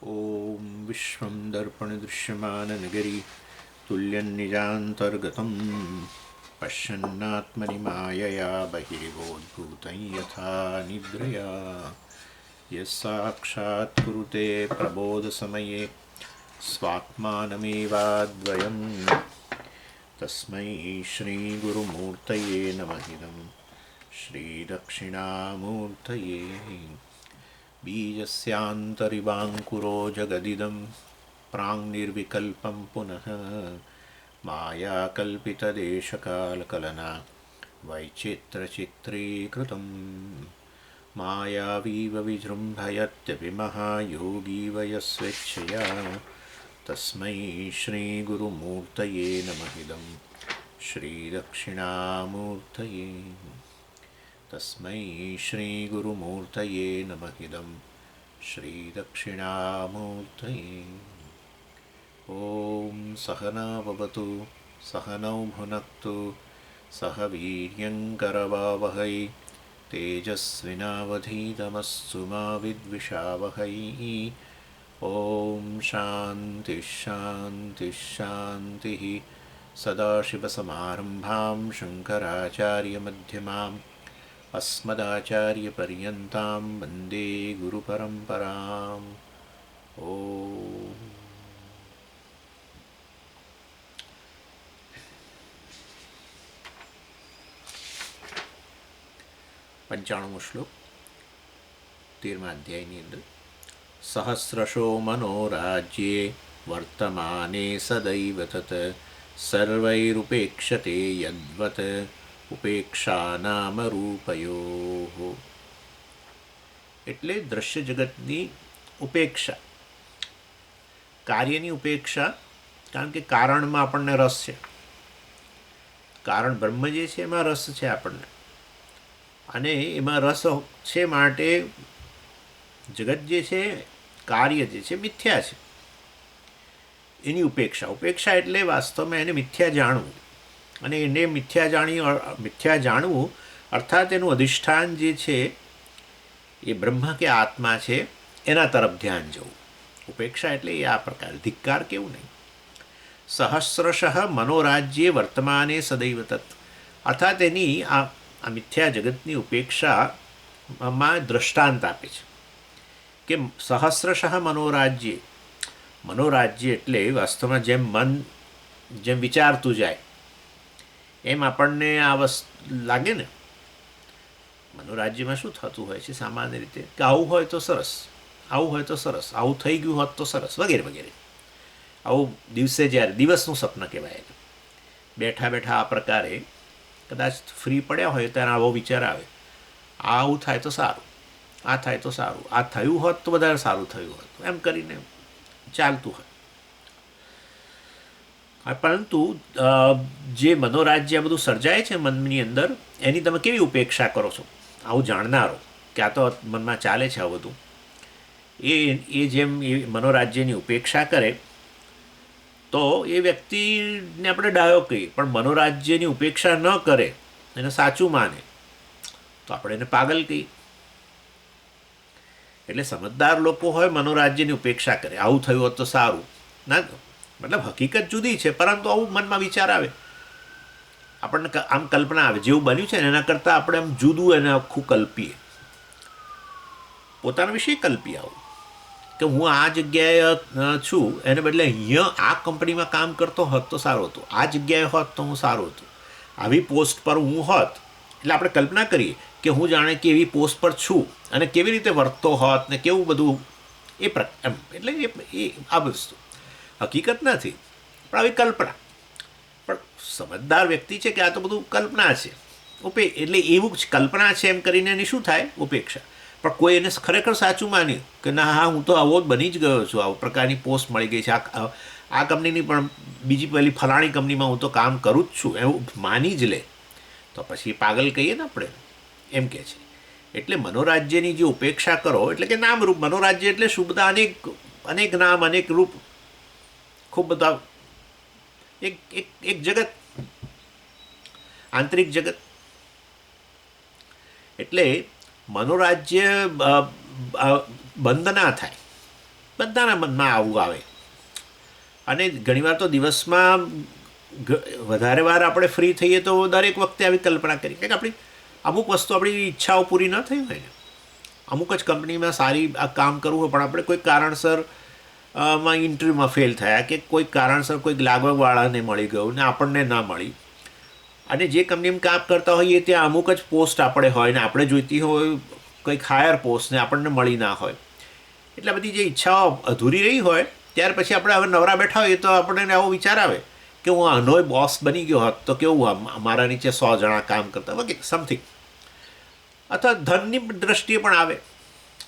ॐ विश्वं दर्पणदृश्यमाननगरी तुल्यन्निजान्तर्गतं पश्यन्नात्मनि मायया बहिर्गोद्भूतं यथा निद्रया यस्साक्षात् कुरुते प्रबोधसमये स्वात्मानमेवाद्वयं तस्मै श्रीगुरुमूर्तये नमः इदं श्रीदक्षिणामूर्तये बीजस्यान्तरिवाङ्कुरो जगदिदं प्राङ्निर्विकल्पं पुनः मायाकल्पितदेशकालकलना वैचित्रचित्रीकृतं मायावीव विजृम्भयत्यपि महायोगीव यस्वेच्छया तस्मै श्रीगुरुमूर्तये नमः इदं श्रीदक्षिणामूर्तये तस्मै श्रीगुरुमूर्तये नमः इदं श्रीदक्षिणामूर्तये। ॐ सहना भवतु सहनौ भुनक्तु सह वीर्यङ्करवावहै तेजस्विनावधीतमस्तु मा विद्विषावहै। ॐ शान्तिः शान्तिः शान्तिः। सदाशिवसमारम्भां शङ्कराचार्यमध्यमाम् अस्मदाचार्यपर्यन्तां वन्दे गुरुपरम्पराम्। ओम पंचाणुमो श्लोक 13मा अध्यायની અંદર सहस्रशो मनोराज्ये वर्तमाने सदैव तत् सर्वैरुपेक्षते यद्वत् ઉપેક્ષા નામ રૂપયો. એટલે દ્રશ્ય જગતની ઉપેક્ષા, કાર્યની ઉપેક્ષા, કારણ કે કારણમાં આપણને રસ છે, કારણ બ્રહ્મ જે છે એમાં રસ છે આપણને, અને એમાં રસ છે માટે જગત જે છે, કાર્ય જે છે મિથ્યા છે, એની ઉપેક્ષા. ઉપેક્ષા એટલે વાસ્તવમાં એને મિથ્યા જાણવું, અને એને મિથ્યા જાણવું અર્થાત એનું અધિષ્ઠાન જે છે એ બ્રહ્મ કે આત્મા છે એના તરફ ધ્યાન જવું. ઉપેક્ષા એટલે એ આ પ્રકાર, ધિક્કાર કેવું નહીં. સહસ્રશઃ મનોરાજ્યે વર્તમાને સદૈવ તત્, અર્થાત એની આ મિથ્યા જગતની ઉપેક્ષામાં દ્રષ્ટાંત આપે છે કે સહસ્રશઃ મનોરાજ્યે, મનોરાજ્ય એટલે વાસ્તવમાં જેમ મન જેમ વિચારતું જાય એમ આપણને આ વસ્તુ લાગે ને. મનોરાજ્યમાં શું થતું હોય છે સામાન્ય રીતે કે આવું હોય તો સરસ, આવું હોય તો સરસ, આવું થઈ ગયું હોત તો સરસ, વગેરે વગેરે. આવું દિવસે જ્યારે દિવસનું સપન કહેવાય, બેઠા બેઠા આ પ્રકારે કદાચ ફ્રી પડ્યા હોય ત્યારે આવો વિચાર આવે, આવું થાય તો સારું, આ થાય તો સારું, આ થયું હોત તો વધારે સારું થયું હોત, એમ કરીને ચાલતું હોય. પરંતુ જે મનોરાજ્ય બધું સર્જાય છે મનની અંદર, એની તમે કેવી ઉપેક્ષા કરો છો? આવું જાણનારો કે આ તો મનમાં ચાલે છે આ બધું, એ જેમ એ મનોરાજ્યની ઉપેક્ષા કરે તો એ વ્યક્તિને આપણે ડાયો કહીએ, પણ મનોરાજ્યની ઉપેક્ષા ન કરે, એને સાચું માને તો આપણે એને પાગલ કહીએ. એટલે સમજદાર લોકો હોય મનોરાજ્યની ઉપેક્ષા કરે, આવું થયું હોત તો સારું ના, મતલબ હકીકત જુદી છે પરંતુ આવું મનમાં વિચાર આવે, આપણને આમ કલ્પના આવે, જેવું બન્યું છે ને એના કરતાં આપણે આમ જુદું એને આખું કલ્પીએ, પોતાના વિશે કલ્પીએ. આવું કે હું આ જગ્યાએ છું એને બદલે અહીંયા આ કંપનીમાં કામ કરતો હોત તો સારું હતું, આ જગ્યાએ હોત તો હું સારું હતું, આવી પોસ્ટ પર હું હોત, એટલે આપણે કલ્પના કરીએ કે હું જાણે કે એવી પોસ્ટ પર છું અને કેવી રીતે વર્તતો હોત ને કેવું બધું એ એમ. એટલે એ આ વસ્તુ હકીકત નથી પણ આવી કલ્પના. પણ સમજદાર વ્યક્તિ છે કે આ તો બધું કલ્પના છે, એટલે એવું જ કલ્પના છે એમ કરીને એની શું થાય? ઉપેક્ષા. પણ કોઈ એને ખરેખર સાચું માન્યું કે ના, હા હું તો આવો જ બની જ ગયો છું, આ પ્રકારની પોસ્ટ મળી ગઈ છે, આ કંપનીની પણ બીજી પેલી ફલાણી કંપનીમાં હું તો કામ કરું જ છું, એવું માની જ લે તો પછી પાગલ કહીએ ને આપણે, એમ કે છે. એટલે મનોરાજ્યની જે ઉપેક્ષા કરો એટલે કે નામરૂપ મનોરાજ્ય એટલે શું, બધા અનેક નામ, અનેક રૂપ, ખૂબ બધા, એક જગત, આંતરિક જગત. એટલે મનોરાજ્ય બંધ ના થાય, બધાના મનમાં આવું આવે. અને ઘણીવાર તો દિવસમાં વધારે વાર આપણે ફ્રી થઈએ તો દરેક વખતે આવી કલ્પના કરીએ કે આપણી અમુક વસ્તુ આપણી ઈચ્છાઓ પૂરી ન થઈ હોય ને. અમુક જ કંપનીમાં સારી આ કામ કરવું હોય પણ આપણે કોઈ કારણસર માં ઇન્ટરવ્યૂમાં ફેલ થયા કે કોઈ કારણસર કોઈ લાગવવાળાને મળી ગયું ને આપણને ના મળી, અને જે કંપનીમાં કામ કરતા હોઈએ ત્યાં અમુક જ પોસ્ટ આપણે હોય ને આપણે જોઈતી હોય કંઈક હાયર પોસ્ટ ને આપણને મળી ના હોય, એટલે બધી જે ઈચ્છાઓ અધૂરી રહી હોય ત્યાર પછી આપણે હવે નવરા બેઠા હોઈએ તો આપણને આવો વિચાર આવે કે હું આનોય બોસ બની ગયો હોત તો કેવું, મારા નીચે 100 જણા કામ કરતા વગેરે સમથિંગ. અથવા ધનની દ્રષ્ટિએ પણ આવે.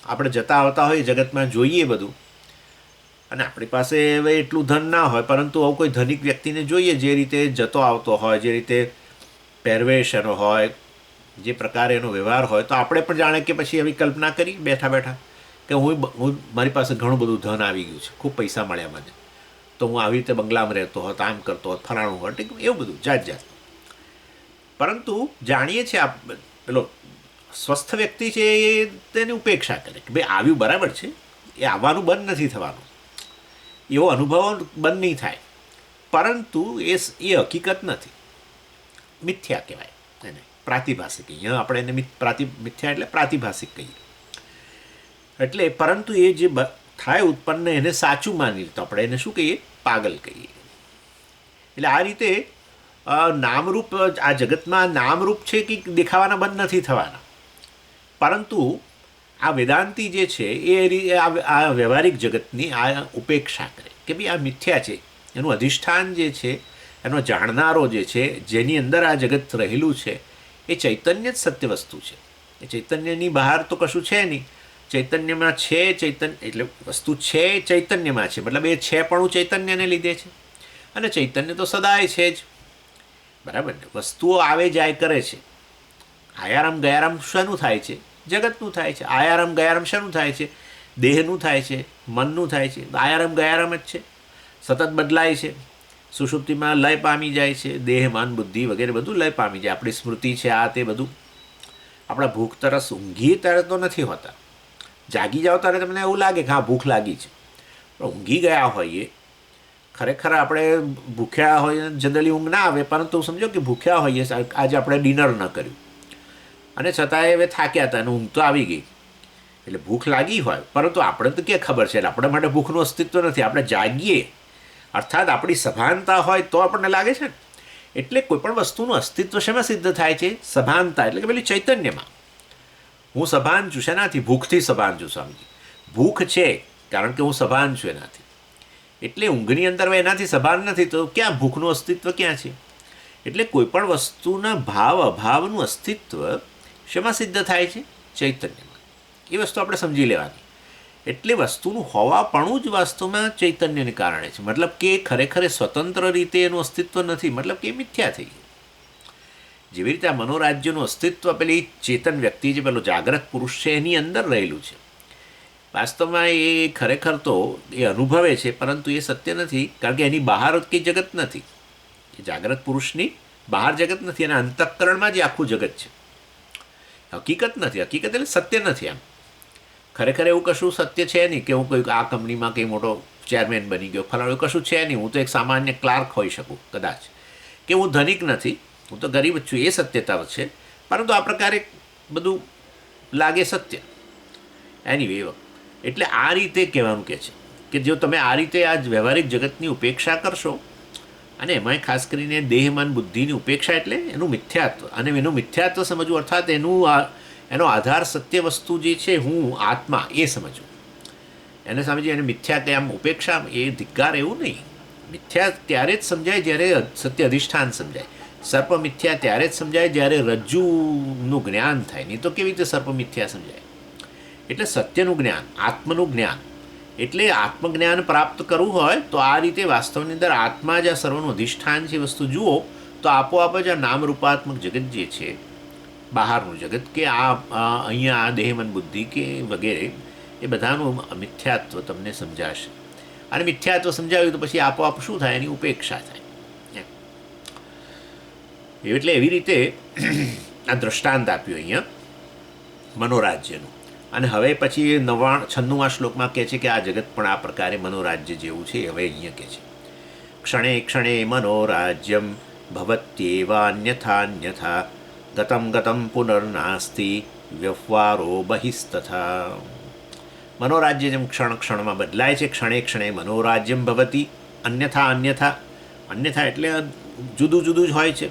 આપણે જતા આવતા હોય જગતમાં જોઈએ બધું, અને આપણી પાસે હવે એટલું ધન ના હોય પરંતુ આવું કોઈ ધનિક વ્યક્તિને જોઈએ જે રીતે જતો આવતો હોય, જે રીતે પહેરવેશ એનો હોય, જે પ્રકારે એનો વ્યવહાર હોય, તો આપણે પણ જાણે કે પછી એવી કલ્પના કરી બેઠા બેઠા કે હું મારી પાસે ઘણું બધું ધન આવી ગયું છે, ખૂબ પૈસા મળ્યા મને, તો હું આવી રીતે બંગલામાં રહેતો હોત, આમ કરતો હોત, ફલાણું હોત, એવું બધું જાત જાત. પરંતુ જાણીએ છીએ પેલો સ્વસ્થ વ્યક્તિ છે એ તેની ઉપેક્ષા કરે કે ભાઈ આવ્યું બરાબર છે, એ આવવાનું બંધ નથી થવાનું, એવો અનુભવ બંધ નહીં થાય, પરંતુ એ હકીકત નથી, મિથ્યા કહેવાય એને, પ્રાતિભાષિક. અહીંયા આપણે એને મિથ્યા એટલે પ્રાતિભાષિક કહીએ. એટલે પરંતુ એ જે થાય ઉત્પન્ન એને સાચું માની તો આપણે એને શું કહીએ, પાગલ કહીએ. એટલે આ રીતે નામરૂપ આ જગતમાં નામરૂપ છે કે દેખાવાના બંધ નથી થવાના, પરંતુ આ વેદાંતિ જે છે એ આ વ્યવહારિક જગતની આ ઉપેક્ષા કરે કે ભાઈ આ મિથ્યા છે, એનું અધિષ્ઠાન જે છે, એનો જાણનારો જે છે, જેની અંદર આ જગત રહેલું છે, એ ચૈતન્ય જ સત્ય વસ્તુ છે. એ ચૈતન્યની બહાર તો કશું છે નહીં. ચૈતન્યમાં છે, ચૈતન્ય એટલે વસ્તુ છે ચૈતન્યમાં છે, મતલબ એ છે પણ ચૈતન્યને લીધે છે, અને ચૈતન્ય તો સદાય છે જ, બરાબર ને. વસ્તુઓ આવે જાય કરે છે. આયારામ ગયારામ શાનું થાય છે? જગતનું થાય છે. આયારામ ગયારામ શાનું થાય છે? દેહનું થાય છે, મનનું થાય છે. આયારામ ગયારામ જ છે, સતત બદલાય છે. સુષુપ્તિમાં લય પામી જાય છે, દેહ મન બુદ્ધિ વગેરે બધું લય પામી જાય. આપણી સ્મૃતિ છે આ તે બધું. આપણા ભૂખ તરસ ઊંઘી ત્યારે તો નથી હોતા, જાગી જાઓ ત્યારે તમને એવું લાગે કે હા ભૂખ લાગી છે, પણ ઊંઘી ગયા હોઈએ, ખરેખર આપણે ભૂખ્યા હોઈએ, જનરલી ઊંઘ ના આવે, પરંતુ સમજો કે ભૂખ્યા હોઈએ, આજે આપણે ડિનર ન કર્યું અને છતાંય હવે થાક્યા હતા અને ઊંઘ તો આવી ગઈ, એટલે ભૂખ લાગી હોય, પરંતુ આપણે તો ક્યાં ખબર છે, આપણા માટે ભૂખનું અસ્તિત્વ નથી. આપણે જાગીએ અર્થાત આપણી સભાનતા હોય તો આપણને લાગે છે ને. એટલે કોઈપણ વસ્તુનું અસ્તિત્વ શેમાં સિદ્ધ થાય છે? સભાનતા, એટલે કે પેલી ચૈતન્યમાં. હું સભાન છું શેનાથી? ભૂખથી સભાન છું સ્વામીજી. ભૂખ છે કારણ કે હું સભાન છું એનાથી, એટલે ઊંઘની અંદર એનાથી સભાન નથી તો ક્યાં ભૂખનું અસ્તિત્વ ક્યાં છે? એટલે કોઈપણ વસ્તુના ભાવ અભાવનું અસ્તિત્વ શેમાં સિદ્ધ થાય છે? ચૈતન્યમાં. એ વસ્તુ આપણે સમજી લેવાની. એટલે વસ્તુનું હોવાપણું જ વાસ્તવમાં ચૈતન્યને કારણે છે, મતલબ કે ખરેખર સ્વતંત્ર રીતે એનું અસ્તિત્વ નથી, મતલબ કે મિથ્યા થઈ ગયું. જેવી રીતે આ મનોરાજ્યનું અસ્તિત્વ પેલી ચેતન વ્યક્તિ જે પેલો જાગ્રત પુરુષ છે એની અંદર રહેલું છે, વાસ્તવમાં એ ખરેખર તો એ અનુભવે છે, પરંતુ એ સત્ય નથી, કારણ કે એની બહાર કંઈ જગત નથી. એ જાગ્રત પુરુષની બહાર જગત નથી, એના અંતઃકરણમાં જ આખું જગત છે. હકીકત નથી, હકીકત એટલે સત્ય નથી. આમ ખરેખર એવું કશું સત્ય છે નહીં કે હું કોઈ આ કંપનીમાં કંઈ મોટો ચેરમેન બની ગયો, ફલાણું કશું છે નહીં. હું તો એક સામાન્ય ક્લાર્ક હોઈ શકું કદાચ, કે હું ધનિક નથી, હું તો ગરીબ જ છું, એ સત્યતા છે. પરંતુ આ પ્રકારે બધું લાગે સત્ય. એનીવે, એટલે આ રીતે કહેવાનું કહે છે કે જો તમે આ રીતે આ વ્યવહારિક જગતની ઉપેક્ષા કરશો, અને એમાંય ખાસ કરીને દેહ મન બુદ્ધિની ઉપેક્ષા એટલે એનું મિથ્યાત્વ, અને એનું મિથ્યાત્વ સમજવું અર્થાત એનો આધાર સત્ય વસ્તુ જે છે હું આત્મા એ સમજવું. એને સમજી એને મિથ્યા કે આમ ઉપેક્ષા એ ધિક્કાર એવું નહીં. મિથ્યા ત્યારે જ સમજાય જ્યારે સત્ય અધિષ્ઠાન સમજાય. સર્પ મિથ્યા ત્યારે જ સમજાય જ્યારે રજ્જુનું જ્ઞાન થાય, નહીં તો કેવી રીતે સર્પ મિથ્યા સમજાય? એટલે સત્યનું જ્ઞાન, આત્મનું જ્ઞાન, એટલે આત્મજ્ઞાન પ્રાપ્ત કરવું હોય તો આ રીતે વાસ્તવની અંદર આત્મા જ આ સર્વનું અધિષ્ઠાન છે વસ્તુ જુઓ તો આપોઆપ જ આ નામરૂપાત્મક જગત જે છે, બહારનું જગત કે આ અહીંયા આ દેહમન બુદ્ધિ કે વગેરે, એ બધાનું મિથ્યાત્વ તમને સમજાશે. અને મિથ્યાત્વ સમજાવ્યું તો પછી આપોઆપ શું થાય? એની ઉપેક્ષા થાય. એટલે એવી રીતે આ દ્રષ્ટાંત આપ્યું અહીંયા મનોરાજ્યનું. અને હવે પછી 96મા શ્લોકમાં કહે છે કે આ જગત પણ આ પ્રકારે મનોરાજ્ય જેવું છે. હવે અહીંયા કહે છે ક્ષણે ક્ષણે મનોરાજ્યમ ભવત્યેવાન્યથાન્યથા ગતમ ગતમ પુનર્નાસ્તિ વ્યવહારો બહિસ્તથા. મનોરાજ્ય જેમ ક્ષણ ક્ષણમાં બદલાય છે, ક્ષણે ક્ષણે મનોરાજ્યમ ભવતી અન્યથા અન્યથા. અન્યથા એટલે જુદું જુદું જ હોય છે.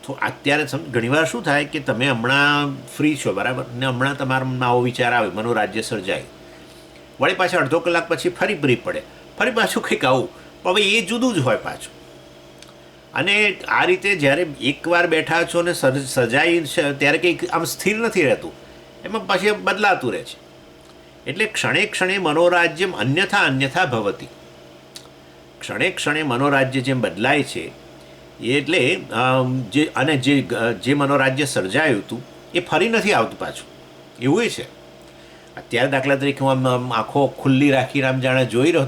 તો અત્યારે ઘણીવાર શું થાય કે તમે હમણાં ફ્રી છો, બરાબર, ને હમણાં તમારામાં આવો વિચાર આવે, મનોરાજ્ય સર્જાય, વળી પાછા અડધો કલાક પછી ફરી ફ્રી પડે, ફરી પાછું કંઈક આવું, પણ હવે એ જુદું જ હોય પાછું. અને આ રીતે જ્યારે એકવાર બેઠા છો ને સર્જાઈ છે ત્યારે કંઈક આમ સ્થિર નથી રહેતું, એમાં પછી બદલાતું રહે છે. એટલે ક્ષણે ક્ષણે મનોરાજ્યમ અન્યથા અન્યથા ભવતી. ક્ષણે ક્ષણે મનોરાજ્ય જેમ બદલાય છે એટલે જે મનોરાજ્ય સર્જાયું હતું એ ફરી નથી આવતું પાછું, એવું છે. અત્યારે દાખલા તરીકે હું આમ આંખો ખુલ્લી રાખીને આમ જાણે જોઈ રહ્યો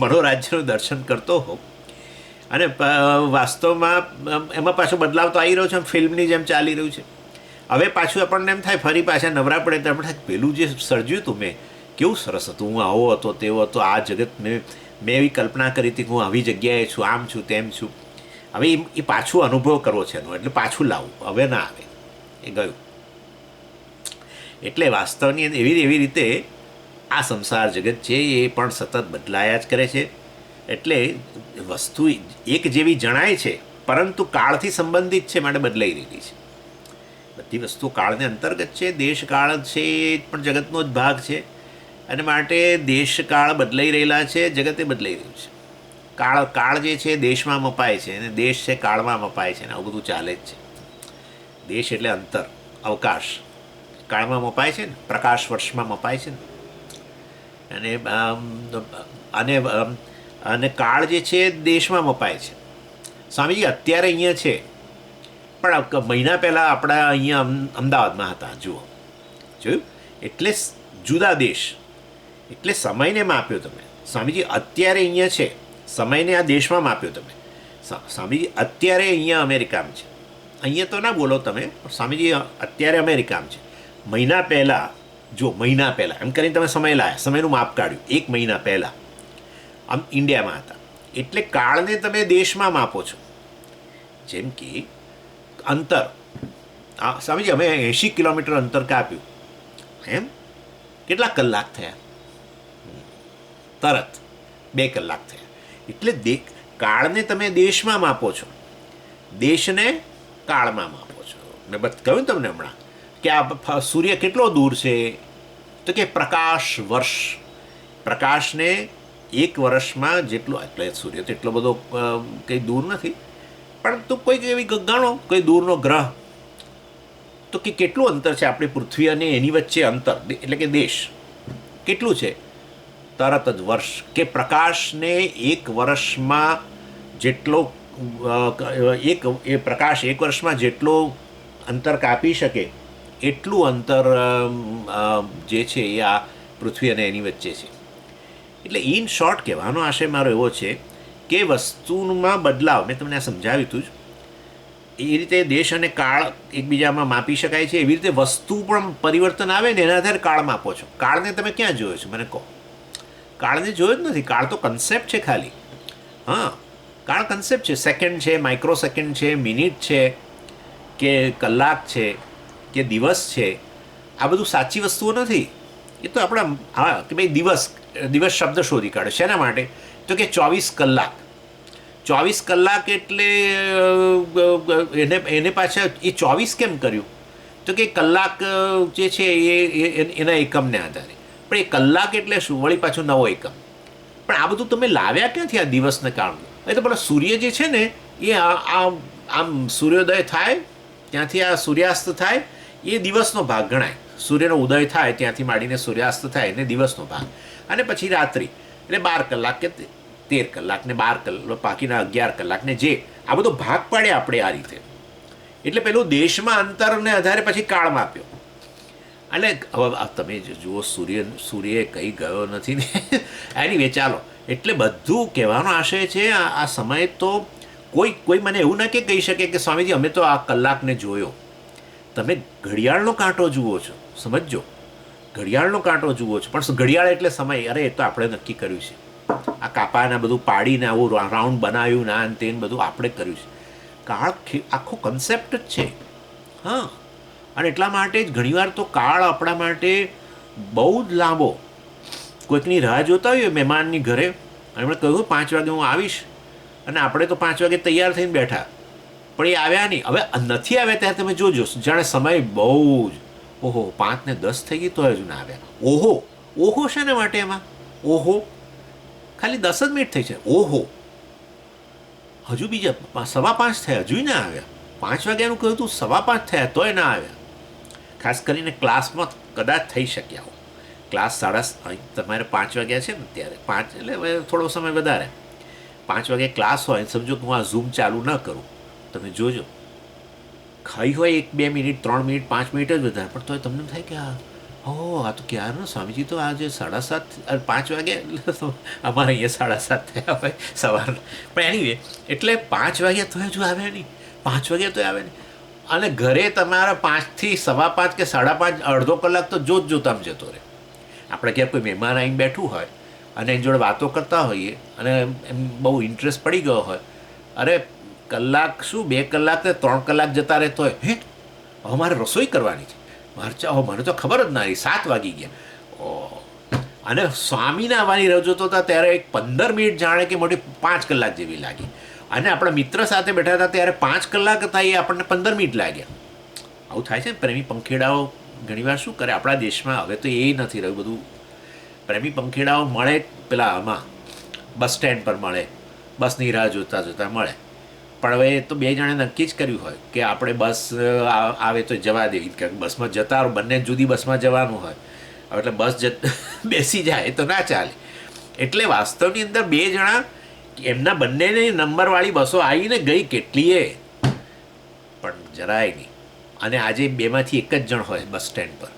મનોરાજ્યનું દર્શન કરતો હોઉં, અને વાસ્તવમાં એમાં પાછો બદલાવ તો આવી રહ્યો છે, ફિલ્મની જેમ ચાલી રહ્યું છે. હવે પાછું આપણને એમ થાય, ફરી પાછા નવરા પડે તો આપણે થાય પેલું જે સર્જ્યું હતું મેં કેવું સરસ હતું, હું આવો હતો તેવો હતો, આ જગત મેં એવી કલ્પના કરી હતી કે હું આવી જગ્યાએ છું, આમ છું તેમ છું. હવે એ પાછું અનુભવ કરવો છે એનો, એટલે પાછું લાવવું, હવે ના આવે, એ ગયું. એટલે વાસ્તવની એવી રીતે આ સંસાર જગત છે એ પણ સતત બદલાયા જ કરે છે. એટલે વસ્તુ એક જેવી જણાય છે પરંતુ કાળથી સંબંધિત છે માટે બદલાઈ રહેલી છે. બધી વસ્તુ કાળને અંતર્ગત છે, દેશકાળ છે એ પણ જગતનો જ ભાગ છે, અને માટે દેશકાળ બદલાઈ રહેલા છે, જગતે બદલાઈ રહ્યું છે. કાળ જે છે દેશમાં મપાય છે, અને દેશ છે કાળમાં મપાય છે, અને આવું બધું ચાલે જ છે. દેશ એટલે અંતર, અવકાશ, કાળમાં મપાય છે ને, પ્રકાશ વર્ષમાં મપાય છે ને, અને અને કાળ જે છે દેશમાં મપાય છે. સ્વામીજી અત્યારે અહીંયા છે, પણ મહિના પહેલાં આપણા અહીંયા અમદાવાદમાં હતા, જુઓ, જોયું? એટલે જુદા દેશ, એટલે સમયને માપ્યો તમે. સ્વામીજી અત્યારે અહીંયા છે, સમયને આ દેશમાં માપ્યો તમે. સ્વામીજી અત્યારે અહીંયા અમેરિકામાં છે, અહીંયા તો ના બોલો તમે, સ્વામીજી અત્યારે અમેરિકામાં છે. મહિના પહેલાં, જો મહિના પહેલાં એમ કરીને તમે સમય લાયા, સમયનું માપ કાઢ્યું, 1 મહિના પહેલાં આમ ઇન્ડિયામાં હતા. એટલે કાળને તમે દેશમાં માપો છો. જેમ કે અંતર, સ્વામીજી અમે 80 કિલોમીટર અંતર કાપ્યું, એમ કેટલા કલાક થયા? તરત 2 કલાક થયા. એટલે કાળને તમે દેશમાં માપો છો, દેશને કાળમાં માપો છો. મેં કહ્યું તમને હમણાં કે આ સૂર્ય કેટલો દૂર છે, તો કે પ્રકાશ વર્ષ. પ્રકાશને 1 વર્ષમાં જેટલો, એટલે સૂર્ય તો એટલો બધો કંઈ દૂર નથી, પરંતુ કોઈક એવી ગણો કોઈ દૂરનો ગ્રહ, તો કે કેટલું અંતર છે આપણી પૃથ્વી અને એની વચ્ચે અંતર, એટલે કે દેશ કેટલું છે? તરત જ વર્ષ. કે પ્રકાશને 1 વર્ષમાં જેટલો પ્રકાશ 1 વર્ષમાં જેટલો અંતર કાપી શકે એટલું અંતર જે છે એ આ પૃથ્વી અને એની વચ્ચે છે. એટલે ઇન શોર્ટ કહેવાનો આશય મારો એવો છે કે વસ્તુમાં બદલાવ, મેં તમને આ સમજાવ્યું હતું જ, એ રીતે દેશ અને કાળ એકબીજામાં માપી શકાય છે. એવી રીતે વસ્તુ પણ પરિવર્તન આવે ને એના આધારે કાળ માપો છો. કાળને તમે ક્યાં જોયો છો મને કહો? કાળને જોયો જ નથી. કાળ તો કન્સેપ્ટ છે ખાલી. હા, કાળ કન્સેપ્ટ છે. સેકન્ડ છે, માઇક્રો સેકન્ડ છે, મિનિટ છે, કે કલાક છે, કે દિવસ છે. આ બધું સાચી વસ્તુઓ નથી. એ તો આપણા, હા, કે ભાઈ દિવસ શબ્દ શોધી કાઢે. શેના માટે? તો કે 24 કલાક. 24 કલાક એટલે એને પાછા એ 24 કેમ કર્યું? તો કે કલાક જે છે એ એના એકમને આધારે. પણ એ કલાક એટલે શું? વળી પાછું નવો એકમ. પણ આ બધું તમે લાવ્યા ક્યાંથી આ દિવસને કારણે? એ તો પેલા સૂર્ય જે છે ને એ આમ સૂર્યોદય થાય ત્યાંથી આ સૂર્યાસ્ત થાય એ દિવસનો ભાગ ગણાય. સૂર્યનો ઉદય થાય ત્યાંથી માંડીને સૂર્યાસ્ત થાય એને દિવસનો ભાગ, અને પછી રાત્રિ એટલે 12 કલાક કે 13 કલાક ને 12 કલાક, બાકીના 11 કલાક ને જે આ બધો ભાગ પાડે આપણે આ રીતે. એટલે પેલું દેશમાં અંતરને આધારે પછી કાળ માપ્યો. એટલે હવે તમે જુઓ, સૂર્ય કંઈ ગયો નથી ને. એનીવે ચાલો, એટલે બધું કહેવાનો આશય છે આ સમય તો કોઈ મને એવું ના કહી શકે કે સ્વામીજી અમે તો આ કલાકને જોયો. તમે ઘડિયાળનો કાંટો જુઓ છો, સમજો. ઘડિયાળનો કાંટો જુઓ છો, પણ ઘડિયાળ એટલે સમય. અરે એ તો આપણે નક્કી કર્યું છે. આ કાપાના બધું પાડીને આવું રાઉન્ડ બનાવ્યું ના અને તેને બધું આપણે કર્યું છે. કાળ આખો કન્સેપ્ટ જ છે. હા, અને એટલા માટે જ ઘણીવાર તો કાળ આપણા માટે બહુ જ લાંબો. કોઈકની રાહ જોતા હોઈએ મહેમાનની ઘરે, અને એમણે કહ્યું 5 વાગે હું આવીશ, અને આપણે તો 5 વાગે તૈયાર થઈને બેઠા, પણ એ આવ્યા નહીં. હવે નથી આવ્યા ત્યારે તમે જોજો, જાણે સમય બહુ જ, ઓહો 5 ને 10 થઈ ગઈ તો હજુ ના આવ્યા. ઓહો ઓહો શાના માટે એમાં? ઓહો ખાલી 10 જ મિનિટ થઈ છે. ઓહો હજુ બીજા 5:15 થયા, હજુ ના આવ્યા. 5 વાગ્યાનું કહ્યું તું, 5:15 થયા તોય ના આવ્યા. ખાસ કરીને ક્લાસમાં કદાચ થઈ શક્યા હો. ક્લાસ તમારે 5 વાગ્યા છે ને ત્યારે 5 એટલે હવે થોડો સમય વધારે. 5 વાગે ક્લાસ હોય, સમજો કે હું આ ઝૂમ ચાલુ ન કરું, તમે જોજો ખાઈ હોય 1-2 મિનિટ 3 મિનિટ 5 મિનિટ જ વધારે, પણ તોય તમને થાય કે આ તો ક્યારનો સ્વામીજી તો આજે 7:30 5 વાગે, એટલે તો અમારે અહીંયા 7:30 થયા હોય સવારના. પણ એનીવે, એટલે 5 વાગ્યા તો હજુ આવ્યા નહીં, 5 વાગ્યા તો આવ્યા નહીં. અને ઘરે તમારા 5 થી 5:15 કે 5:30 અડધો કલાક તો જોતામ જતો રહે. આપણે ક્યાં કોઈ મહેમાન આવીને બેઠું હોય અને એની જોડે વાતો કરતા હોઈએ અને એમ બહુ ઇન્ટરેસ્ટ પડી ગયો હોય, અરે કલાક શું 2 કલાક ને 3 કલાક જતા રહેતો હોય. હે હવે મારે રસોઈ કરવાની છે, મને તો ખબર જ ના રહી, 7 વાગી ગયા. અને સ્વામીના આવવાની રાહ જોતો હતા ત્યારે એક 15 મિનિટ જાણે કે મોટી 5 કલાક જેવી લાગી. અને આપણા મિત્ર સાથે બેઠા હતા ત્યારે 5 કલાક હતા, એ આપણને 15 મિનિટ લાગ્યા. આવું થાય છે ને. પ્રેમી પંખેડાઓ ઘણીવાર શું કરે આપણા દેશમાં, હવે તો એ નથી રહ્યું બધું. પ્રેમી પંખેડાઓ મળે પેલા આમાં બસ સ્ટેન્ડ પર મળે, બસની રાહ જોતા મળે. પણ હવે તો 2 જણે નક્કી જ કર્યું હોય કે આપણે બસ આવે તો જવા દેવી, કારણ કે બસમાં જતા બંને જુદી બસમાં જવાનું હોય. હવે એટલે બસ બેસી જાય તો ના ચાલે. એટલે વાસ્તવની અંદર 2 જણા, એમના બંનેની નંબરવાળી બસો આવીને ગઈ કેટલીએ, પણ જરાય નહીં. અને આજે 2માંથી એક જ જણ હોય બસ સ્ટેન્ડ પર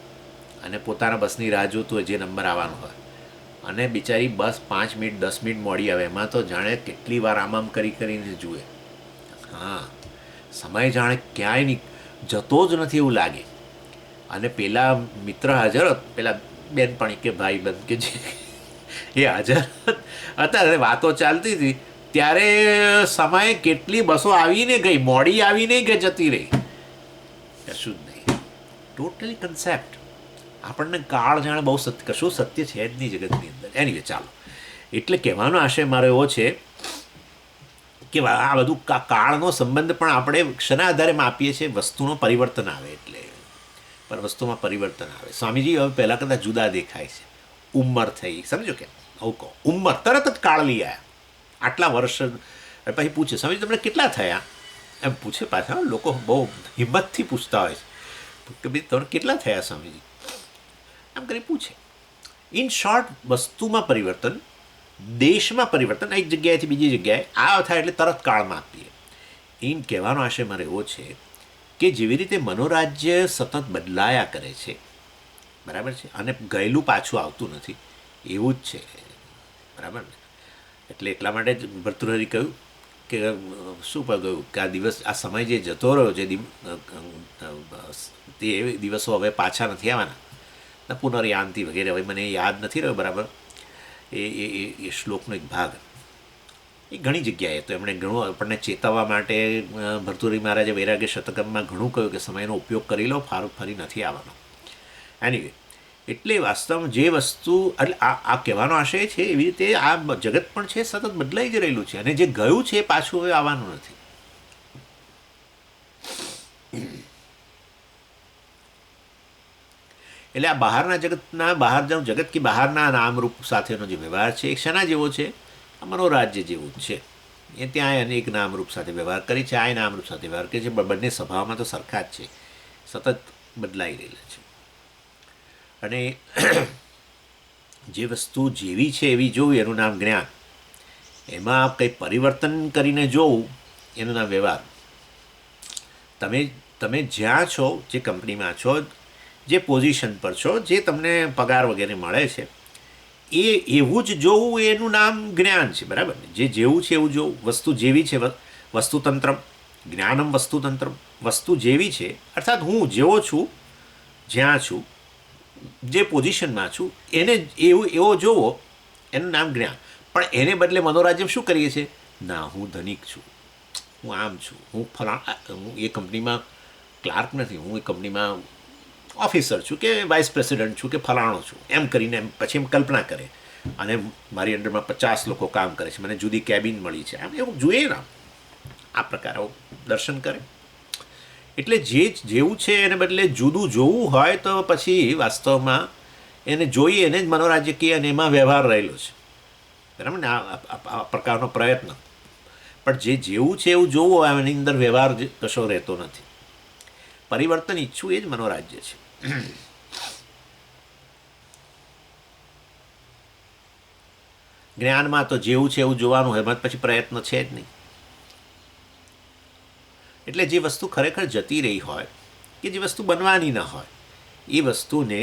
અને પોતાના બસની રાહ જોતું હોય જે નંબર આવવાનો હોય, અને બિચારી બસ 5 મિનિટ 10 મિનિટ મોડી આવે. એમાં તો જાણે કેટલી વાર આમ કરીને જુએ. હા, સમય જાણે ક્યાંય નહીં જતો જ નથી એવું લાગે. અને પેલા મિત્ર હાજર હોત, પેલા બેનપણી કે ભાઈ બંધ કે જે એ હાજર હતા, વાતો ચાલતી હતી ત્યારે સમયે કેટલી બસો આવીને ગઈ, મોડી આવીને કે જતી રહી, કશું જ નહીં. Totally concept. આપણને કાળ જાણે બહુ કશું સત્ય છે જ નહીં જગતની અંદર. એનીવે ચાલો, એટલે કહેવાનો આશય મારો એવો છે કે આ બધું કાળનો સંબંધ પણ આપણે ક્ષના આધારે માપીએ છીએ. વસ્તુનો પરિવર્તન આવે એટલે, પણ વસ્તુમાં પરિવર્તન આવે. સ્વામીજી હવે પહેલાં કદાચ જુદા દેખાય છે. ઉંમર થઈ, સમજો કે આવું કહો, ઉંમર તરત જ કાળ લઈ આવ્યા. આટલા વર્ષ પછી પૂછે, સ્વામીજી તમને કેટલા થયા? એમ પૂછે પાછા. લોકો બહુ હિંમતથી પૂછતા હોય છે કે ભાઈ તમને કેટલા થયા સ્વામીજી, એમ કરી પૂછે. ઇન શોર્ટ, વસ્તુમાં પરિવર્તન, દેશમાં પરિવર્તન, એક જગ્યાએથી બીજી જગ્યાએ આ થાય એટલે તરત કાળમાં આપીએ. એમ કહેવાનો આશય મારે એવો છે કે જેવી રીતે મનોરાજ્ય સતત બદલાયા કરે છે, બરાબર છે, અને ગયેલું પાછું આવતું નથી, એવું જ છે, બરાબર ને. એટલે એટલા માટે જ ભર્તૃહરિ કહ્યું કે શું કહ્યું કે આ દિવસ, આ સમય જે જતો રહ્યો, તે દિવસો હવે પાછા નથી આવવાના, પુનર્યાંતિ વગેરે. હવે મને યાદ નથી રહ્યો બરાબર એ શ્લોકનો એક ભાગ. એ ઘણી જગ્યાએ તો એમણે ઘણું આપણને ચેતવવા માટે ભર્તૃહરિ મહારાજે વૈરાગ્ય શતકમમાં ઘણું કહ્યું કે સમયનો ઉપયોગ કરી લો, ફરી નથી આવવાનો. એનીવે, એટલે વાસ્તવમાં જે વસ્તુ, એટલે આ કહેવાનો આશય છે એવી રીતે આ જગત પણ છે, સતત બદલાઈ જ રહેલું છે, અને જે ગયું છે એ પાછું હવે આવવાનું નથી. એટલે આ બહારના જગતના, જગત કે બહારના નામરૂપ સાથેનો જે વ્યવહાર છે એ શેના જેવો છે? આ મનોરાજ્ય જેવું જ છે. એ ત્યાં અનેક નામરૂપ સાથે વ્યવહાર કરી છે, આ નામરૂપ સાથે વ્યવહાર કરે છે, બંને સ્વભાવમાં તો સરખા જ છે, સતત બદલાઈ રહેલા છે. અને જે વસ્તુ જેવી છે એવી જોવું એનું નામ જ્ઞાન, એમાં કંઈ પરિવર્તન કરીને જોવું એનું નામ વ્યવહાર. તમે જ્યાં છો, જે કંપનીમાં છો, જે પોઝિશન પર છો, જે તમને પગાર વગેરે મળે છે, એ એવું જ જોવું એનું નામ જ્ઞાન છે, બરાબર ને. જે જેવું છે એવું જોવું. વસ્તુ જેવી છે, વસ્તુતંત્રમ જ્ઞાનમ વસ્તુતંત્રમ, વસ્તુ જેવી છે અર્થાત હું જેવો છું, જ્યાં છું જે પોઝિશનમાં છું એને એવો જોવો, એનું નામ જ્ઞાન. પણ એને બદલે મનોરાજ્ય શું કરીએ છીએ? ના, હું ધનિક છું, હું આમ છું, હું એ કંપનીમાં ક્લાર્ક નથી, હું એ કંપનીમાં ઓફિસર છું કે વાઇસ પ્રેસિડન્ટ છું કે ફલાણો છું, એમ કરીને એમ પછી એમ કલ્પના કરે. અને મારી અંડરમાં 50 લોકો કામ કરે છે, મને જુદી કેબિન મળી છે, આમ એવું જોઈએ ને. આ પ્રકારે દર્શન કરે. એટલે જેવું છે એને બદલે જુદું જોવું હોય તો પછી વાસ્તવમાં એને જોઈએ, એને જ મનોરાજ્ય કહે, અને એમાં વ્યવહાર રહેલો છે, બરાબર ને. આ પ્રકારનો પ્રયત્ન. પણ જેવું છે એવું જોવું હોય, એની અંદર વ્યવહાર કશો રહેતો નથી. પરિવર્તન ઈચ્છવું એ જ મનોરાજ્ય છે. જ્ઞાનમાં તો જેવું છે એવું જોવાનું હોય, એમાં પછી પ્રયત્ન છે જ નહીં. એટલે જે વસ્તુ ખરેખર જતી રહી હોય, કે જે વસ્તુ બનવાની ન હોય, એ વસ્તુને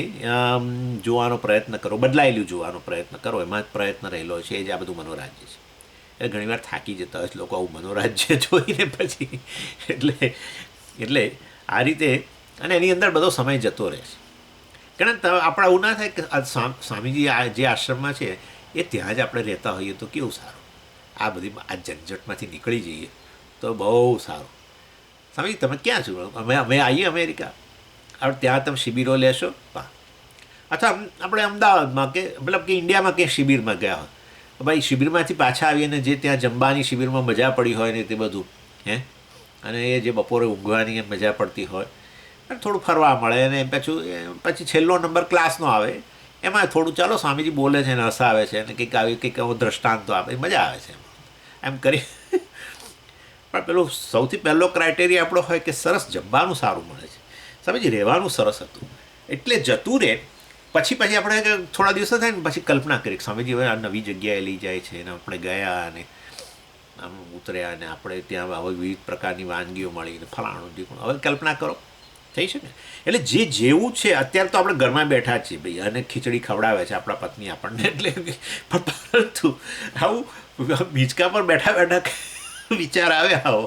જોવાનો પ્રયત્ન કરો, બદલાયેલું જોવાનો પ્રયત્ન કરો, એમાં જ પ્રયત્ન રહેલો છે. એ જ આ બધું મનોરાજ્ય છે. એટલે ઘણીવાર થાકી જતા હોય લોકો આવું મનોરાજ્ય જોઈને પછી. એટલે આ રીતે, અને એની અંદર બધો સમય જતો રહે છે. કારણ આપણે આવું ના થાય કે સ્વામીજી જે આશ્રમમાં છે એ ત્યાં જ આપણે રહેતા હોઈએ તો કેવું સારું. આ બધી આ ઝંઝટમાંથી નીકળી જઈએ તો બહુ સારું. સ્વામીજી તમે ક્યાં છો? અમે આવીએ અમેરિકા, હવે ત્યાં તમે શિબિરો લેશો. વાહ. અથવા આપણે અમદાવાદમાં કે મતલબ કે ઇન્ડિયામાં ક્યાંય શિબિરમાં ગયા હોય, ભાઈ શિબિરમાંથી પાછા આવીને જે ત્યાં જમવાની શિબિરમાં મજા પડી હોય ને તે બધું, અને એ જે બપોરે ઊંઘવાની એમ મજા પડતી હોય, અને થોડું ફરવા મળે, અને પછી છેલ્લો નંબર ક્લાસનો આવે, એમાં થોડું ચાલો સ્વામીજી બોલે છે ને હસાવે છે, અને કંઈક દ્રષ્ટાંતો આપે, મજા આવે છે એમ કરી. પણ પેલો સૌથી પહેલો ક્રાઇટેરિયા આપણો હોય કે સરસ જમવાનું સારું મળે છે, સ્વામીજી રહેવાનું સરસ હતું, એટલે જતું રહે. પછી આપણે થોડા દિવસો થાય ને પછી કલ્પના કરી સ્વામીજી હવે આ નવી જગ્યાએ લઈ જાય છે, અને આપણે ગયા અને આમ ઉતર્યા, અને આપણે ત્યાં હવે વિવિધ પ્રકારની વાનગીઓ મળી, ને ફલાણું ઢીકણું. હવે કલ્પના કરો, થઈ શકે. એટલે જેવું છે અત્યારે તો આપણે ઘરમાં બેઠા છીએ ભાઈ, અને ખીચડી ખવડાવે છે આપણા પત્ની આપણને, એટલે પરંતુ આવું બીચકા પર બેઠા બેઠા વિચાર આવે આવો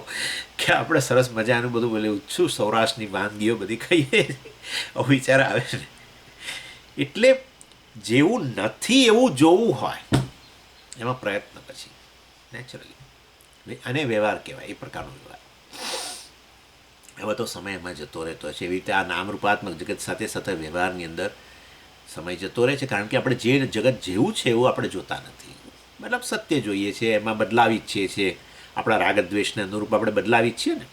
કે આપણે સરસ મજાનું બધું બોલે શું સૌરાષ્ટ્રની વાનગીઓ બધી ખાઈએ, આવો વિચાર આવે છે. એટલે જેવું નથી એવું જોવું હોય, એમાં પ્રયત્ન પછી નેચરલી, અને વ્યવહાર કહેવાય એ પ્રકારનો વ્યવહાર. હવે તો સમય એમાં જતો રહેતો છે. એવી રીતે આ નામરૂપાત્મક જગત સાથે સાથે વ્યવહારની અંદર સમય જતો રહે છે, કારણ કે આપણે જે જગત જેવું છે એવું આપણે જોતા નથી. મતલબ સત્ય જોઈએ છે, એમાં બદલાવી ઈચ્છીએ છીએ, આપણા રાગદ્વેષને અનુરૂપ આપણે બદલાવી છીએ ને.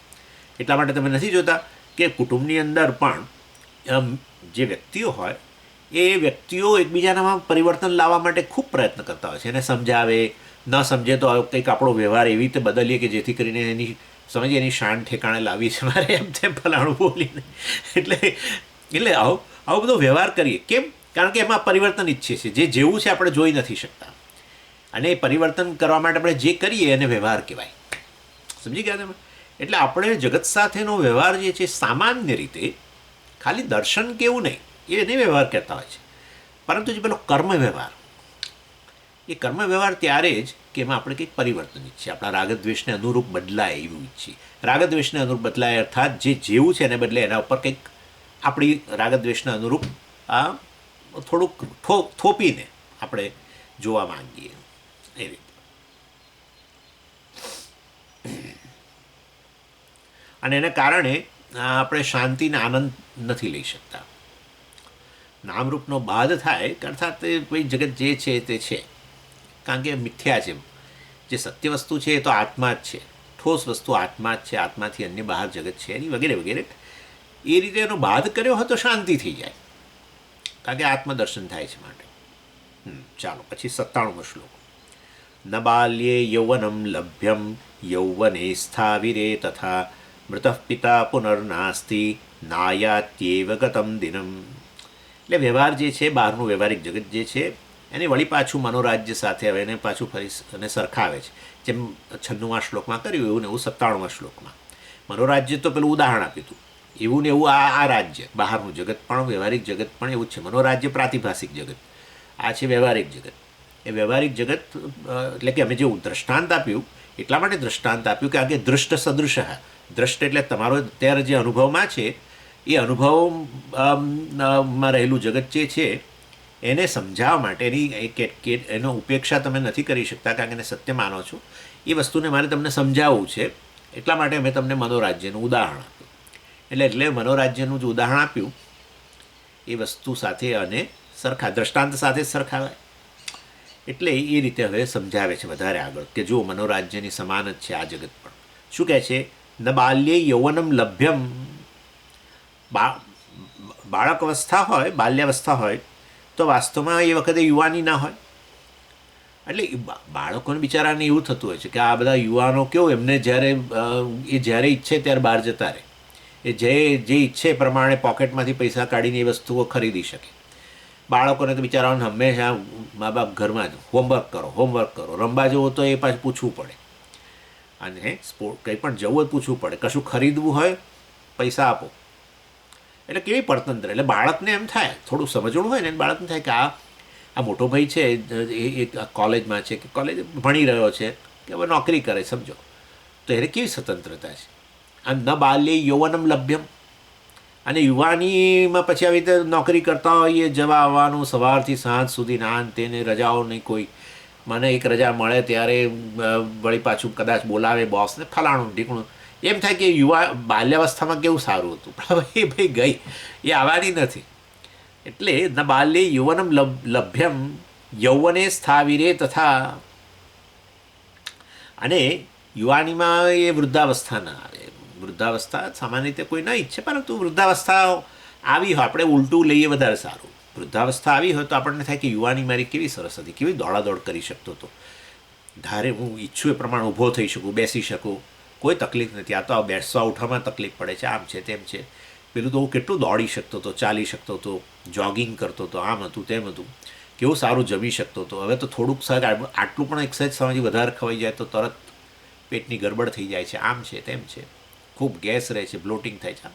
એટલા માટે તમે નથી જોતા કે કુટુંબની અંદર પણ જે વ્યક્તિઓ હોય એ વ્યક્તિઓ એકબીજાનામાં પરિવર્તન લાવવા માટે ખૂબ પ્રયત્ન કરતા હોય છે. એને સમજાવે, ન સમજે તો કંઈક આપણો વ્યવહાર એવી રીતે બદલીએ કે જેથી કરીને એની શાન ઠેકાણે લાવી છે મારે, એમ તેમ ફલાણું બોલીને. એટલે આવો બધો વ્યવહાર કરીએ. કેમ? કારણ કે એમાં પરિવર્તન ઈચ્છીએ છીએ. જે જેવું છે આપણે જોઈ નથી શકતા, અને એ પરિવર્તન કરવા માટે આપણે જે કરીએ એને વ્યવહાર કહેવાય. સમજી ગયા તમે? એટલે આપણે જગત સાથેનો વ્યવહાર જે છે સામાન્ય રીતે ખાલી દર્શન કેવું નહીં, એને વ્યવહાર કહેતા હોય છે. પરંતુ જે પેલો કર્મ વ્યવહાર, એ કર્મ વ્યવહાર ત્યારે જ કે એમાં આપણે કંઈક પરિવર્તન ઈચ્છીએ, આપણા રાગદ્વેષને અનુરૂપ બદલાય એવું ઈચ્છીએ. રાગદ્વેષને અનુરૂપ બદલાય અર્થાત જે જેવું છે એને બદલે એના ઉપર કંઈક આપણી રાગદ્વેષને અનુરૂપ આ થોડુંક થોપીને આપણે જોવા માંગીએ એ રીતે. અને એને કારણે આપણે શાંતિને આનંદ નથી લઈ શકતા. નામરૂપનો બાદ થાય અર્થાત કોઈ જગત જે છે તે છે, કારણ કે મિથ્યા છે. જે સત્ય વસ્તુ છે એ તો આત્મા જ છે, ઠોસ વસ્તુ આત્મા જ છે, આત્માથી અન્ય બહાર જગત છે એની વગેરે વગેરે. એ રીતે એનો બાદ કર્યો હોય તો શાંતિ થઈ જાય, કારણ કે આત્મદર્શન થાય છે માટે. ચાલો પછી 97મો શ્લોક. ન બાલ્યે યૌવનમ લભ્યમ યૌવને સ્થાવિરે તથા મૃતઃ પિતા પુનર્નાસ્તિ નાયાત્યેવ ગતમ દિનમ. એટલે વ્યવહાર જે છે, બહારનું વ્યવહારિક જગત જે છે, એને વળી પાછું મનોરાજ્ય સાથે હવે એને પાછું ફરી અને સરખાવે છે. જેમ 96મા શ્લોકમાં કર્યું એવું ને એવું 97મા શ્લોકમાં. મનોરાજ્ય તો પેલું ઉદાહરણ આપ્યું હતું, એવું ને એવું આ રાજ્ય બહારનું જગત પણ વ્યવહારિક જગત પણ એવું જ છે. મનોરાજ્ય પ્રાતિભાષિક જગત, આ છે વ્યવહારિક જગત. એ વ્યવહારિક જગત એટલે કે અમે જેવું દ્રષ્ટાંત આપ્યું એટલા માટે દ્રષ્ટાંત આપ્યું કે આગે દૃષ્ટ સદૃશ. દ્રષ્ટ એટલે તમારો અત્યારે જે અનુભવમાં છે એ અનુભવમાં રહેલું જગત જે છે એને સમજાવવા માટે એનો ઉપેક્ષા તમે નથી કરી શકતા કારણ કે એને સત્ય માનો છો. એ વસ્તુને મારે તમને સમજાવવું છે, એટલા માટે મેં તમને મનોરાજ્યનું ઉદાહરણ આપ્યું. એટલે મનોરાજ્યનું જે ઉદાહરણ આપ્યું એ વસ્તુ સાથે અને દ્રષ્ટાંત સાથે જ સરખાવાય. એટલે એ રીતે હવે સમજાવે છે વધારે આગળ કે જો મનોરાજ્યની સમાન જ છે આ જગત પણ. શું કહે છે? ન બાલ્યે યૌવનમ લભ્યમ. બાળક અવસ્થા હોય, બાલ્યાવસ્થા હોય તો વાસ્તવમાં એ વખતે યુવાની ના હોય. એટલે બાળકોને બિચારાને એવું થતું હોય છે કે આ બધા યુવાનો કેવું એમને જ્યારે ઈચ્છે ત્યારે બહાર જતા રહે. એ જે ઈચ્છે એ પ્રમાણે પોકેટમાંથી પૈસા કાઢીને એ વસ્તુઓ ખરીદી શકે. બાળકોને તો બિચારાઓને હંમેશા મા બાપ ઘરમાં જ હોમવર્ક કરો. રમવા જવું તો એ પાછું પૂછવું પડે, અને કંઈ પણ જવું હોય પૂછવું પડે. કશું ખરીદવું હોય પૈસા આપો. એટલે કેવી પડતંત્ર. એટલે બાળકને એમ થાય, થોડું સમજણું હોય ને બાળકને થાય કે આ મોટો ભાઈ છે એ કોલેજમાં છે કે કોલેજ ભણી રહ્યો છે કે હવે નોકરી કરે, સમજો તો એને કેવી સ્વતંત્રતા છે. આમ ન બાલ્યે યૌવનમ લભ્યમ. અને યુવાનીમાં પછી આવી રીતે નોકરી કરતા હોઈએ, જવા આવવાનું સવારથી સાંજ સુધી, નાન તેને રજાઓ નહીં કોઈ. મને એક રજા મળે ત્યારે વળી પાછું કદાચ બોલાવે બોસને ફલાણું ઢીકણું. એમ થાય કે બાલ્યાવસ્થામાં કેવું સારું હતું, પણ હવે એ ભાઈ ગઈ, એ આવવાની નથી. એટલે ન બાલ્યે યૌવનમ લભ્યમ યૌવને સ્થાવિરે તથા. અને યુવાનીમાં એ વૃદ્ધાવસ્થા ના આવે. વૃદ્ધાવસ્થા સામાન્ય રીતે કોઈ ન ઈચ્છે, પરંતુ વૃદ્ધાવસ્થા આવી હોય, આપણે ઉલટું લઈએ વધારે સારું. વૃદ્ધાવસ્થા આવી હોય તો આપણને થાય કે યુવાની મારી કેવી સરસ હતી, કેવી દોડાદોડ કરી શકતો હતો, ધારે હું ઈચ્છું એ પ્રમાણે ઊભો થઈ શકું, બેસી શકું, કોઈ તકલીફ નથી. આ તો આ બેસવા ઉઠવામાં તકલીફ પડે છે, આમ છે તેમ છે. પેલું તો હું કેટલું દોડી શકતો હતો, ચાલી શકતો હતો, જોગિંગ કરતો હતો, આમ હતું તેમ હતું, કેવું સારું જમી શકતો હતો. હવે તો થોડુંક સહજ આટલું પણ એક્સરસાઇઝ સમયથી વધારે ખવાઈ જાય તો તરત પેટની ગડબડ થઈ જાય છે, આમ છે તેમ છે, ખૂબ ગેસ રહે છે, બ્લોટિંગ થાય છે.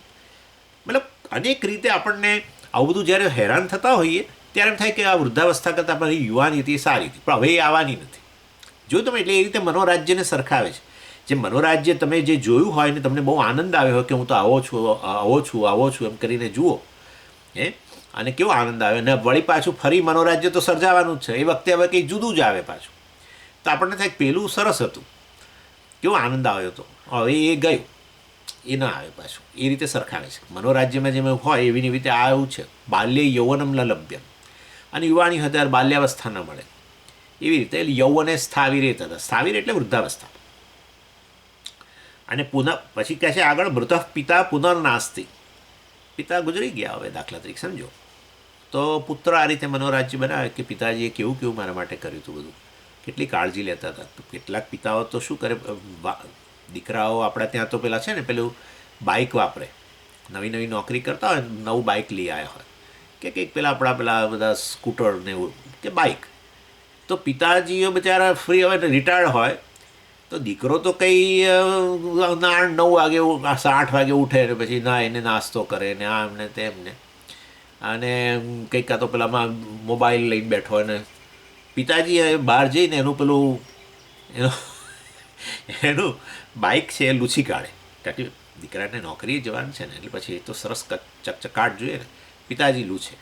મતલબ અનેક રીતે આપણને આવું બધું જ્યારે હેરાન થતા હોઈએ ત્યારે એમ થાય કે આ વૃદ્ધાવસ્થા કરતાં મારી યુવાની હતી એ સારી હતી, પણ હવે એ આવવાની નથી. જો તમે એટલે એ રીતે મનોરાજ્યને સરખાવે છે. જે મનોરાજ્ય તમે જે જોયું હોય ને તમને બહુ આનંદ આવ્યો હોય કે હું તો આવો છું એમ કરીને જુઓ, અને કેવો આનંદ આવે. ને વળી પાછું ફરી મનોરાજ્ય તો સર્જાવાનું જ છે. એ વખતે હવે કંઈ જુદું જ આવે પાછું. તો આપણને થાય પેલું સરસ હતું, કેવો આનંદ આવ્યો હતો, હવે એ ગયું, એ ના આવે પાછું. એ રીતે સરખાવે છે. મનોરાજ્યમાં જેમ હોય એવી રીતે આ એવું છે. બાલ્ય યૌવનમ ન લભ્યમ. અને યુવાની હતા ત્યારે બાલ્યાવસ્થા ન મળે. એવી રીતે યૌવને સ્થાવિરે થતા. સ્થાવિર એટલે વૃદ્ધાવસ્થા. અને પછી કહે છે આગળ, મૃત પિતા પુનર્નાસ્તિ. પિતા ગુજરી ગયા હવે દાખલા તરીકે સમજો, તો પુત્ર આ રીતે મનોરાજ્ય બનાવે કે પિતાજીએ કેવું મારા માટે કર્યું હતું બધું, કેટલી કાળજી લેતા હતા. તો કેટલાક પિતાઓ તો શું કરે, દીકરાઓ આપણા ત્યાં તો પેલા છે ને પેલું બાઇક વાપરે, નવી નોકરી કરતા હોય, નવું બાઇક લઈ આવ્યા હોય કે કંઈક પેલા બધા સ્કૂટર ને એવું કે બાઇક. તો પિતાજીઓ બિચારા ફ્રી હવે રિટાયર્ડ હોય તો દીકરો તો કંઈ 9 વાગે 8 વાગે ઉઠે ને પછી ના એને નાસ્તો કરે ને આમ ને તેમને, અને કંઈક કાં તો પેલામાં મોબાઈલ લઈને બેઠો હોય ને પિતાજી બહાર જઈને એનું બાઇક છે એ લૂછી કાઢે. કારણ કે દીકરાને નોકરીએ જવાનું છે ને, એટલે પછી એ તો સરસ ચકચકાટ જોઈએ ને, પિતાજી લૂછે.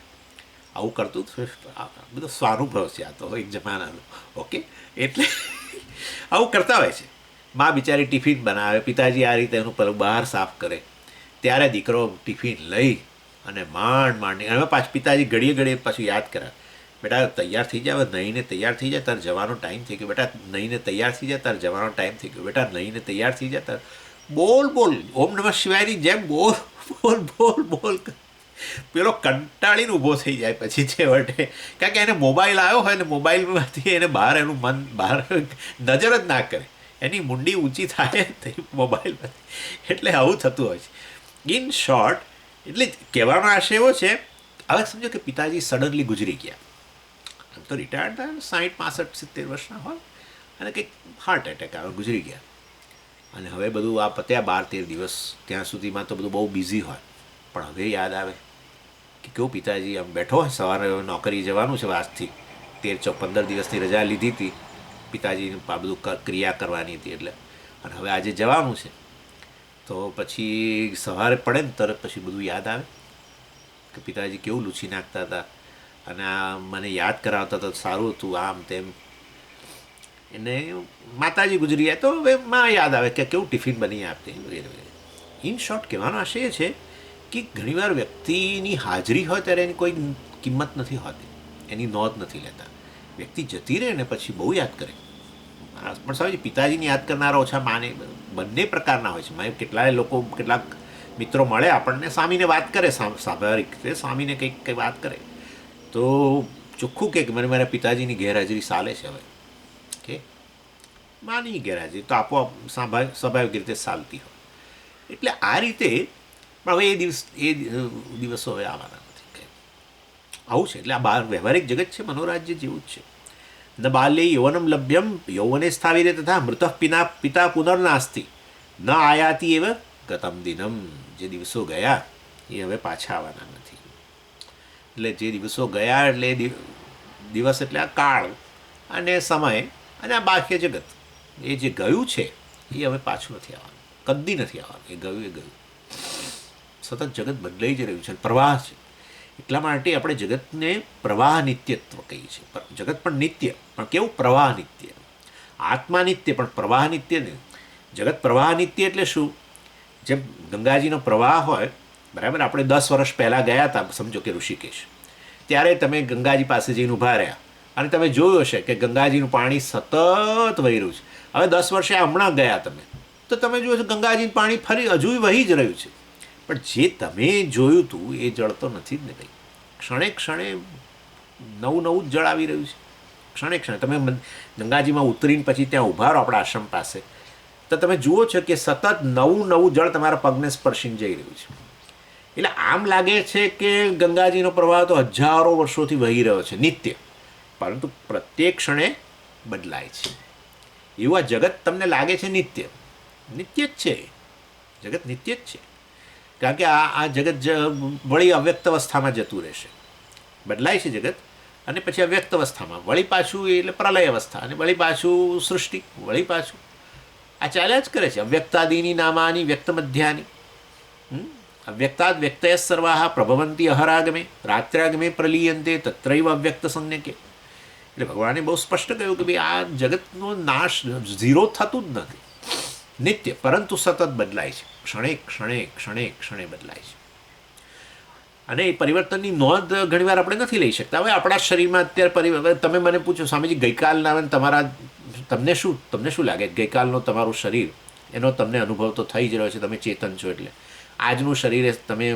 આવું કરતું બધો સ્વાનુભવ છે આ તો એક જમાનાનો. ઓકે, એટલે આવું કરતા હોય છે. મા બિચારી ટિફિન બનાવે, પિતાજી આ રીતે એનું પેલું બહાર સાફ કરે, ત્યારે દીકરો ટિફિન લઈ અને માંડ એમાં પાછું પિતાજી ઘડીએ પાછું યાદ કરાવે, બેટા તૈયાર થઈ જાય, હવે નહીંને તૈયાર થઈ જાય, તારે જવાનો ટાઈમ થઈ ગયો, બેટા નહીંને તૈયાર થઈ જાય, તારે જવાનો ટાઈમ થઈ ગયો, બેટા નહીંને તૈયાર થઈ જાય, તારે બોલ ઓમ નમઃ શિવાયની જેમ બોલ. પેલો કંટાળીને ઊભો થઈ જાય પછી છેવટે, કારણ કે એને મોબાઈલ આવ્યો હોય ને મોબાઈલમાંથી એને બહાર એનું મન બહાર નજર જ ના કરે, એની મુંડી ઊંચી થાય મોબાઈલમાંથી. એટલે આવું થતું હોય છે. ઇન શોર્ટ, એટલે કહેવાનો આશય એવો છે, હવે સમજો કે પિતાજી સડનલી ગુજરી ગયા. આમ તો રિટાયર્ડ થાય 60, 65, 70 વર્ષના હોય, અને કંઈક હાર્ટ એટેક આવે, ગુજરી ગયા. અને હવે બધું આ પત્યા 12-13 દિવસ, ત્યાં સુધીમાં તો બધું બહુ બિઝી હોય. પણ હવે યાદ આવે કે કેવું પિતાજી આમ બેઠો હોય, સવારે નોકરી જવાનું છે, આજથી 13-15 દિવસની રજા લીધી હતી, પિતાજીને આ બધું ક્રિયા કરવાની હતી એટલે, અને હવે આજે જવાનું છે. તો પછી સવારે પડે ને તરત પછી બધું યાદ આવે કે પિતાજી કેવું લૂછી નાખતા હતા અને આ મને યાદ કરાવતા હતા, સારું હતું આમ તેમ. એને માતાજી ગુજરી જાય તો હવે માં યાદ આવે કે કેવું ટિફિન બની આપતી વગેરે વગેરે. ઇન શોર્ટ કહેવાનો આશય છે કે ઘણીવાર વ્યક્તિની હાજરી હોય ત્યારે એની કોઈ કિંમત નથી હોતી, એની નોંધ નથી લેતા. વ્યક્તિ જતી રહે ને પછી બહુ યાદ કરે. પણ સમજ પિતાજીને યાદ કરનારા ઓછા, માને બંને પ્રકારના હોય છે. મેં કેટલાય લોકો, કેટલાક મિત્રો મળે આપણને, સ્વામીને વાત કરે, સ્વાભાવિક રીતે સ્વામીને કંઈક વાત કરે તો ચોખ્ખું કે મને મારા પિતાજીની ગેરહાજરી ચાલે છે હવે, કે માની ગેરહાજરી તો આપોઆપ સ્વાભાવિક રીતે ચાલતી હોય. એટલે આ રીતે પણ હવે એ દિવસો હવે આવવાના નથી કે આવું છે. એટલે આ વ્યવહારિક જગત છે, મનોરાજ્ય જેવું જ છે. ન બાલ્યે યૌવનમ લભ્યમ યૌવને સ્થાવીરે તથા મૃત પિતા પુનર્નાસ્તિ ન આયાતી એવ ગતમ દિનમ. જે દિવસો ગયા એ હવે પાછા આવવાના નથી. એટલે જે દિવસો ગયા એટલે દિવસ એટલે આ કાળ અને સમય અને આ બાહ્ય જગત, એ જે ગયું છે એ હવે પાછું નથી આવવાનું, કદી નથી આવવાનું. એ ગયું એ ગયું. સતત જગત બદલાઈ જ રહ્યું છે, પ્રવાહ છે. એટલા માટે આપણે જગતને પ્રવાહ નિત્યત્વ કહીએ છીએ. જગત પણ નિત્ય, પણ કેવું? પ્રવાહ નિત્ય. આત્મા નિત્ય પણ પ્રવાહ નિત્ય નહીં. જગત પ્રવાહ નિત્ય એટલે શું? જેમ ગંગાજીનો પ્રવાહ હોય, બરાબર. આપણે 10 વર્ષ પહેલાં ગયા હતા, સમજો કે ઋષિકેશ, ત્યારે તમે ગંગાજી પાસે જઈને ઊભા રહ્યા અને તમે જોયું હશે કે ગંગાજીનું પાણી સતત વહી રહ્યું છે. હવે 10 વર્ષે હમણાં ગયા તમે તો તમે જુઓ છો ગંગાજીનું પાણી ફરી હજુ વહી જ રહ્યું છે. પણ જે તમે જોયું હતું એ જળ તો નથી જ ને કંઈ. ક્ષણે ક્ષણે નવું નવું જ જળ આવી રહ્યું છે. ક્ષણે ક્ષણે તમે ગંગાજીમાં ઉતરીને પછી ત્યાં ઊભા રહો આપણા આશ્રમ પાસે, તો તમે જુઓ છો કે સતત નવું નવું જળ તમારા પગને સ્પર્શીને જઈ રહ્યું છે. એટલે આમ લાગે છે કે ગંગાજીનો પ્રવાહ તો હજારો વર્ષોથી વહી રહ્યો છે નિત્ય, પરંતુ પ્રત્યેક ક્ષણે બદલાય છે. એવું આ જગત તમને લાગે છે નિત્ય, નિત્ય જ છે. જગત નિત્ય જ છે. કારણ કે આ જગત વળી અવ્યક્ત અવસ્થામાં જતું રહેશે. બદલાય છે જગત અને પછી અવ્યક્ત અવસ્થામાં વળી પાછું, એટલે પ્રલય અવસ્થા, અને વળી પાછું સૃષ્ટિ, વળી પાછું આ ચાલ્યા જ કરે છે. અવ્યક્તાદીની નામાની વ્યક્ત મધ્યાની અવ્યક્તાદ વ્યક્તય સર્વાહ પ્રભવંતી અહરાગમે રાત્રાગમે પ્રલીયંતે તત્રૈવ અવ્યક્ત સંજ્ઞકે. એટલે ભગવાને બહુ સ્પષ્ટ કહ્યું કે ભાઈ આ જગતનો નાશ ઝીરો થતું જ નથી, નિત્ય, પરંતુ સતત બદલાય છે. ક્ષણે ક્ષણે ક્ષણે ક્ષણે બદલાય છે. અને એ પરિવર્તનની નોંધ ઘણીવાર આપણે નથી લઈ શકતા. હવે આપણા શરીરમાં અત્યારે તમે મને પૂછો સ્વામીજી ગઈકાલના તમને શું લાગે ગઈકાલનો તમારું શરીર, એનો તમને અનુભવ તો થઈ જ રહ્યો છે, તમે ચેતન છો. એટલે આજનું શરીર તમે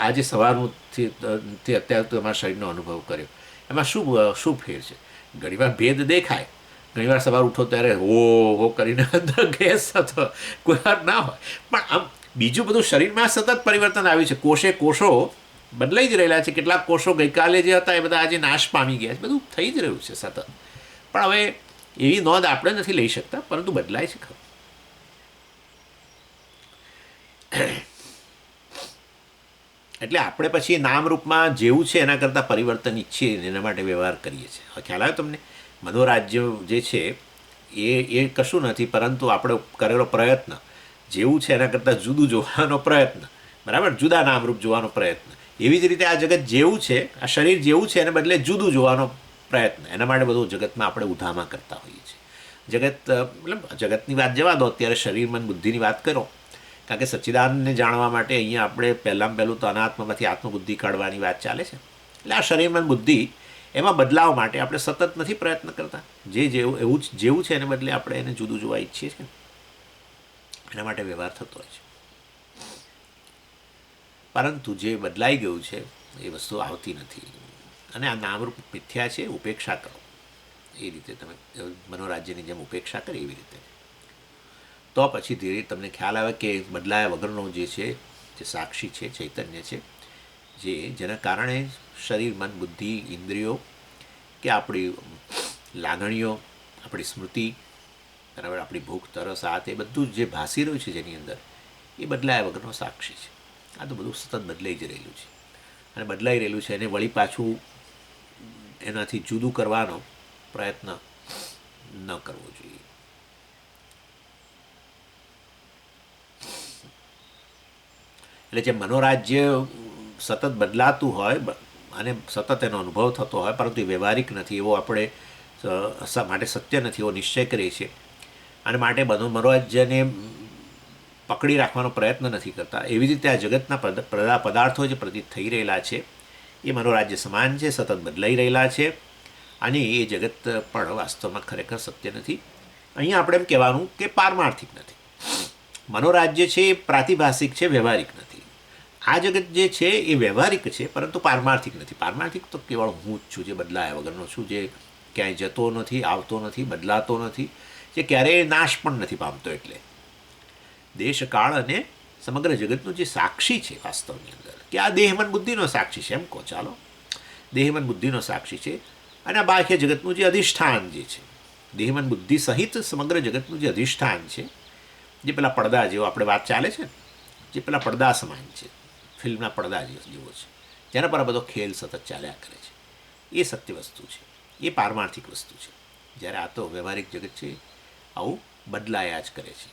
આજે સવારનું અત્યારે તમારા શરીરનો અનુભવ કર્યો, એમાં શું ફેર છે? ઘણીવાર ભેદ દેખાય. ઘણીવાર સવાર ઉઠો ત્યારે હો કરીને અંદર ગેસ થતો, કોઈ વાર ના હોય. પણ આમ બીજું બધું શરીરમાં સતત પરિવર્તન આવ્યું છે. કોષો બદલાઈ જ રહેલા છે. કેટલાક કોષો ગઈકાલે જે હતા એ બધા આજે નાશ પામી ગયા છે. બધું થઈ જ રહ્યું છે સતત. પણ હવે એવી નોંધ આપણે નથી લઈ શકતા, પરંતુ બદલાય છે ખરું. એટલે આપણે પછી નામરૂપમાં જેવું છે એના કરતાં પરિવર્તન ઈચ્છીએ, એના માટે વ્યવહાર કરીએ છીએ. હવે ખ્યાલ આવ્યો તમને? મનોરાજ્ય જે છે એ કશું નથી, પરંતુ આપણે કરેલો પ્રયત્ન જેવું છે એના કરતાં જુદું જોવાનો પ્રયત્ન, બરાબર, જુદા નામરૂપ જોવાનો પ્રયત્ન. એવી જ રીતે આ જગત જેવું છે, આ શરીર જેવું છે એને બદલે જુદું જોવાનો પ્રયત્ન. એના માટે બધું જગતમાં આપણે ઉધામા કરતા હોઈએ છીએ. મતલબ જગતની વાત જવા દો, અત્યારે શરીર મન બુદ્ધિની વાત કરો. કારણ કે સચ્ચિદાનંદને જાણવા માટે અહીંયા આપણે પહેલું તો અનાત્મામાંથી આત્મબુદ્ધિ કાઢવાની વાત ચાલે છે. એટલે આ શરીર મન બુદ્ધિ એમાં બદલાવ માટે આપણે સતત નથી પ્રયત્ન કરતા. જેવું છે એને બદલે આપણે એને જુદું જોવા ઈચ્છીએ છીએ. એના માટે વ્યવહાર થતો હોય છે. પરંતુ જે બદલાઈ ગયું છે એ વસ્તુ આવતી નથી. અને આ નામરૂપ મિથ્યા છે, ઉપેક્ષા કરો. એ રીતે તમે મનોરાજ્યની જેમ ઉપેક્ષા કરી એવી રીતે તો પછી ધીરે તમને ખ્યાલ આવે કે બદલાયા વગરનો જે છે, જે સાક્ષી છે, ચૈતન્ય છે, જેના કારણે શરીર, મન, બુદ્ધિ, ઇન્દ્રિયો કે આપણી લાગણીઓ, આપણી સ્મૃતિ, બરાબર, આપણી ભૂખ, તરસ, આ તે બધું જે ભાસી રહ્યું છે જેની અંદર, એ બદલાયા વગરનો સાક્ષી છે. આ તો બધું સતત બદલાઈ જ રહેલું છે. અને બદલાઈ રહેલું છે એને વળી પાછું એનાથી જુદું કરવાનો પ્રયત્ન ન કરવો જોઈએ. એટલે જે મનોરાજ્ય સતત બદલાતું હોય અને સતત એનો અનુભવ થતો હોય, પરંતુ એ વ્યવહારિક નથી એવો આપણે માટે સત્ય નથી એવો નિશ્ચય કરીએ છીએ, અને માટે મનોરાજ્યને પકડી રાખવાનો પ્રયત્ન નથી કરતા. એવી રીતે આ જગતના પદાર્થો જે પ્રતીત થઈ રહેલા છે એ મનોરાજ્ય સમાન છે, સતત બદલાઈ રહેલા છે, અને એ જગત પણ વાસ્તવમાં ખરેખર સત્ય નથી. અહીંયા આપણે એમ કહેવાનું કે પારમાર્થિક નથી. મનોરાજ્ય છે એ પ્રાતિભાષિક છે, વ્યવહારિક નથી. આ જગત જે છે એ વ્યવહારિક છે, પરંતુ પારમાર્થિક નથી. પારમાર્થિક તો કેવળ હું જ છું, જે બદલાયા વગરનો છું, જે ક્યાંય જતો નથી, આવતો નથી, બદલાતો નથી, જે ક્યારેય નાશ પણ નથી પામતો. એટલે દેશ કાળ અને સમગ્ર જગતનું જે સાક્ષી છે વાસ્તવની અંદર, કે આ દેહમન બુદ્ધિનો સાક્ષી છે, એમ કહો ચાલો, દેહમન બુદ્ધિનો સાક્ષી છે, અને આ બાહ્ય જગતનું જે અધિષ્ઠાન જે છે, દેહમન બુદ્ધિ સહિત સમગ્ર જગતનું જે અધિષ્ઠાન છે, જે પેલા પડદા જેવો આપણે વાત ચાલે છે ને, જે પેલા પડદા સમાન છે, ફિલ્મના પડદા જેવો છે, જેના પર આ બધો ખેલ સતત ચાલ્યા કરે છે, એ સત્ય વસ્તુ છે, એ પારમાર્થિક વસ્તુ છે. જ્યારે આ તો વ્યવહારિક જગત છે, આવું બદલાયા જ કરે છે,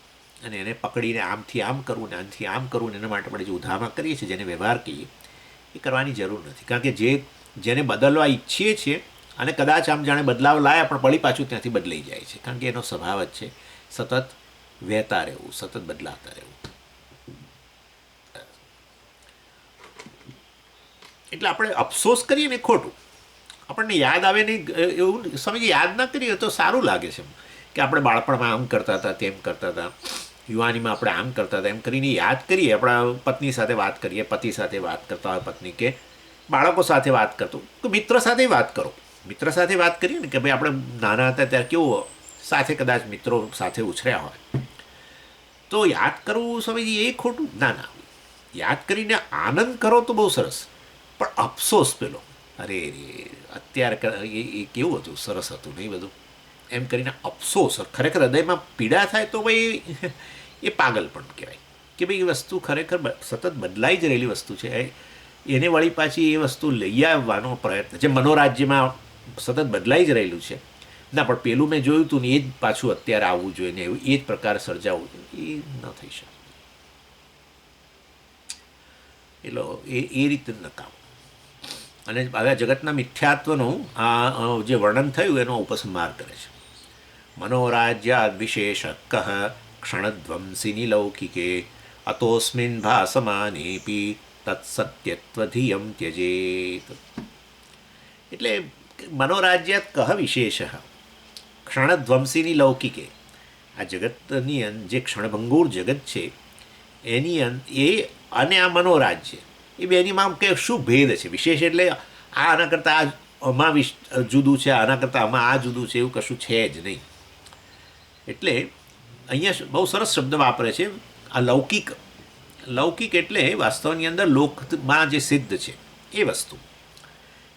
અને એને પકડીને આમથી આમ કરવું ને આમથી આમ કરવું ને એના માટે આપણે જે ઉધામાં કરીએ છીએ, જેને વ્યવહાર કહીએ, એ કરવાની જરૂર નથી. કારણ કે જેને બદલવા ઈચ્છીએ છીએ અને કદાચ આમ જાણે બદલાવ લાયા પણ પડી પાછું ત્યાંથી બદલાઈ જાય છે, કારણ કે એનો સ્વભાવ જ છે સતત વહેતા રહેવું, સતત બદલાતા રહેવું. એટલે આપણે અફસોસ કરીએ ને ખોટું, આપણને યાદ આવે નહીં એવું સમય યાદ ના કરીએ તો સારું લાગે છે કે આપણે બાળપણમાં આમ કરતા હતા, તેમ કરતા હતા, યુવાનીમાં આપણે આમ કરતા હતા, એમ કરીને યાદ કરીએ. આપણા પત્ની સાથે વાત કરીએ, પતિ સાથે વાત કરતા હોય પત્ની, કે બાળકો સાથે વાત કરતો, તો મિત્ર સાથે વાત કરો. મિત્ર સાથે વાત કરીએ ને કે ભાઈ આપણે નાના હતા ત્યારે કેવું સાથે કદાચ મિત્રો સાથે ઉછર્યા હોય, તો યાદ કરવું સમજી એ ખોટું ના. યાદ કરીને આનંદ કરો તો બહુ સરસ, પણ અફસોસ પેલો અરે અત્યારે એ કેવું હતું, સરસ હતું નહીં બધું, એમ કરીને અફસોસ, ખરેખર હૃદયમાં પીડા થાય તો ભાઈ એ પાગલ પણ કહેવાય કે ભાઈ એ વસ્તુ ખરેખર સતત બદલાઈ જ રહેલી વસ્તુ છે, એને વળી પાછી એ વસ્તુ લઈ આવવાનો પ્રયત્ન, જે મનોરાજ્યમાં સતત બદલાઈ જ રહેલું છે ના, પણ પેલું મેં જોયું હતું ને એ જ પાછું અત્યારે આવવું જોઈએ ને એવું એ જ પ્રકાર સર્જાવવું જોઈએ, એ ન થઈ શકે. એટલે એ રીતે નકામ. અને આ જગતના મિથ્યાત્વનું આ જે વર્ણન થયું એનો ઉપસંહાર કરે છે. મનોરાજ્યાદ વિશેષ કહ ક્ષણધ્વંસિની લૌકિકે અતોસ્મિન ભાસમાનેપી તત્સત્યત્વધિયમ ત્યજેત. એટલે મનોરાજ્યાત કહ વિશેષ ક્ષણધ્વંસિની લૌકિકે, આ જગતની જે ક્ષણભંગુર જગત છે એની એ અને આ મનોરાજ્ય, એ બેનીમાં કે શું ભેદ છે? વિશેષ એટલે આના કરતાં આમાં જુદું છે, આના કરતાં આમાં આ જુદું છે, એવું કશું છે જ નહીં. એટલે અહીંયા બહુ સરસ શબ્દ વાપરે છે આ લૌકિક. લૌકિક એટલે વાસ્તવની અંદર લોકમાં જે સિદ્ધ છે એ વસ્તુ,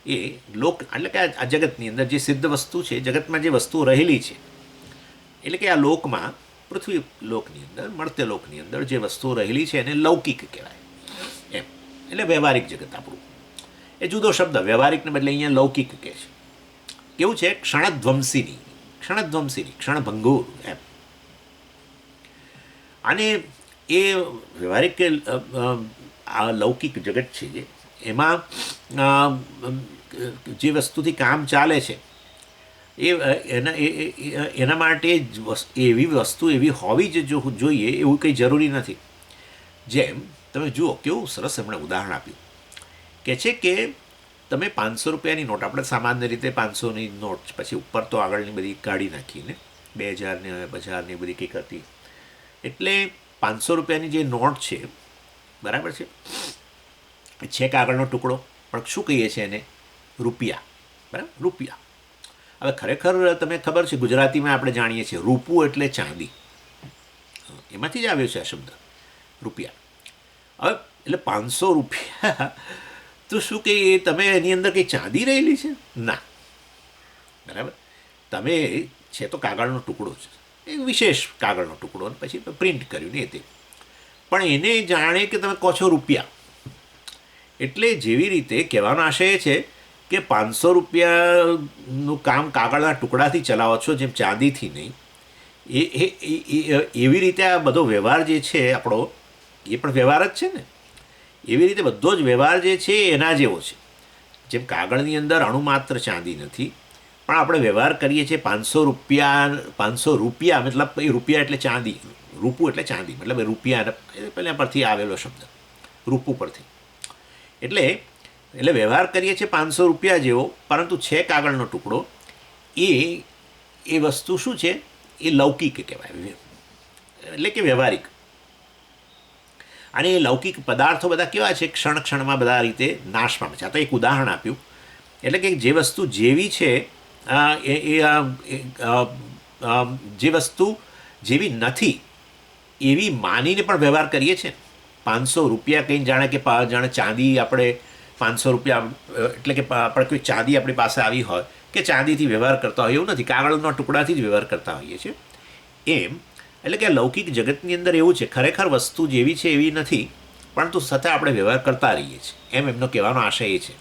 એ લોક એટલે કે આ જગતની અંદર જે સિદ્ધ વસ્તુ છે, જગતમાં જે વસ્તુ રહેલી છે, એટલે કે આ લોકમાં, પૃથ્વી લોકની અંદર, મળતે લોકની અંદર જે વસ્તુ રહેલી છે એને લૌકિક કહેવાય એમ. એટલે વ્યવહારિક જગત આપણું એ જુદો શબ્દ, વ્યવહારિકને બદલે અહીંયા લૌકિક કહે છે. કેવું છે? ક્ષણધ્વંસિની, ક્ષણધ્વંસિની, ક્ષણભંગુર એમ. અને એ વ્યવહારિક આ લૌકિક જગત છે જે, એમાં જે વસ્તુથી કામ ચાલે છે એના માટે એવી વસ્તુ એવી હોવી જ જોઈએ એવું કંઈ જરૂરી નથી. જેમ તમે જુઓ કેવું સરસ એમણે ઉદાહરણ આપ્યું, કે છે કે તમે 500 રૂપિયાની નોટ, આપણે સામાન્ય રીતે 500ની નોટ, પછી ઉપર તો આગળની બધી કાઢી નાખીને 2000ની 1000ની બધી કંઈક હતી, એટલે 500 રૂપિયાની જે નોટ છે, બરાબર છે કાગળનો ટુકડો, પણ શું કહીએ છીએ એને? રૂપિયા. બરાબર, રૂપિયા. હવે ખરેખર તમે ખબર છે ગુજરાતીમાં આપણે જાણીએ છીએ રૂપું એટલે ચાંદી, એમાંથી જ આવ્યો છે આ શબ્દ રૂપિયા. હવે એટલે 500 રૂપિયા તો શું કે તમે એની અંદર કંઈ ચાંદી રહેલી છે? ના. બરાબર, તમે છે તો કાગળનો ટુકડો છે, એ વિશેષ કાગળનો ટુકડો, અને પછી પ્રિન્ટ કર્યું ને તે, પણ એને જાણે કે તમે કહો છો રૂપિયા. એટલે જેવી રીતે કહેવાનો આશય છે કે 500 રૂપિયાનું કામ કાગળના ટુકડાથી ચલાવો છો, જેમ ચાંદીથી નહીં. એવી રીતે આ બધો વ્યવહાર જે છે આપણો, એ પણ વ્યવહાર જ છે ને. એવી રીતે બધો જ વ્યવહાર જે છે એના જેવો છે. જેમ કાગળની અંદર અણુમાત્ર ચાંદી નથી, પણ આપણે વ્યવહાર કરીએ છીએ 500 રૂપિયા મતલબ એ રૂપિયા એટલે ચાંદી, રૂપું એટલે ચાંદી, મતલબ એ રૂપિયા પહેલાં પરથી આવેલો શબ્દ, રૂપું પરથી. એટલે વ્યવહાર કરીએ છીએ 500 રૂપિયા જેવો, પરંતુ છે કાગળનો ટુકડો. એ વસ્તુ શું છે? એ લૌકિક કહેવાય, એટલે કે વ્યવહારિક. અને એ લૌકિક પદાર્થો બધા કેવા છે? ક્ષણ ક્ષણમાં બધા રીતે નાશ પામે છે. આ તો એક ઉદાહરણ આપ્યું. એટલે કે જે વસ્તુ જેવી છે જે વસ્તુ જેવી નથી એવી માનીને પણ વ્યવહાર કરીએ છીએ. 500 રૂપિયા કંઈ જાણે ચાંદી આપણે 500 રૂપિયા એટલે કે આપણે કોઈ ચાંદી આપણી પાસે આવી હોય કે ચાંદીથી વ્યવહાર કરતા હોય એવું નથી, કાગળના ટુકડાથી જ વ્યવહાર કરતા હોઈએ છીએ એમ. એટલે કે લૌકિક જગતની અંદર એવું છે, ખરેખર વસ્તુ જેવી છે એવી નથી, પરંતુ છતાં આપણે વ્યવહાર કરતા રહીએ છીએ, એમ એમનો કહેવાનો આશય એ છે.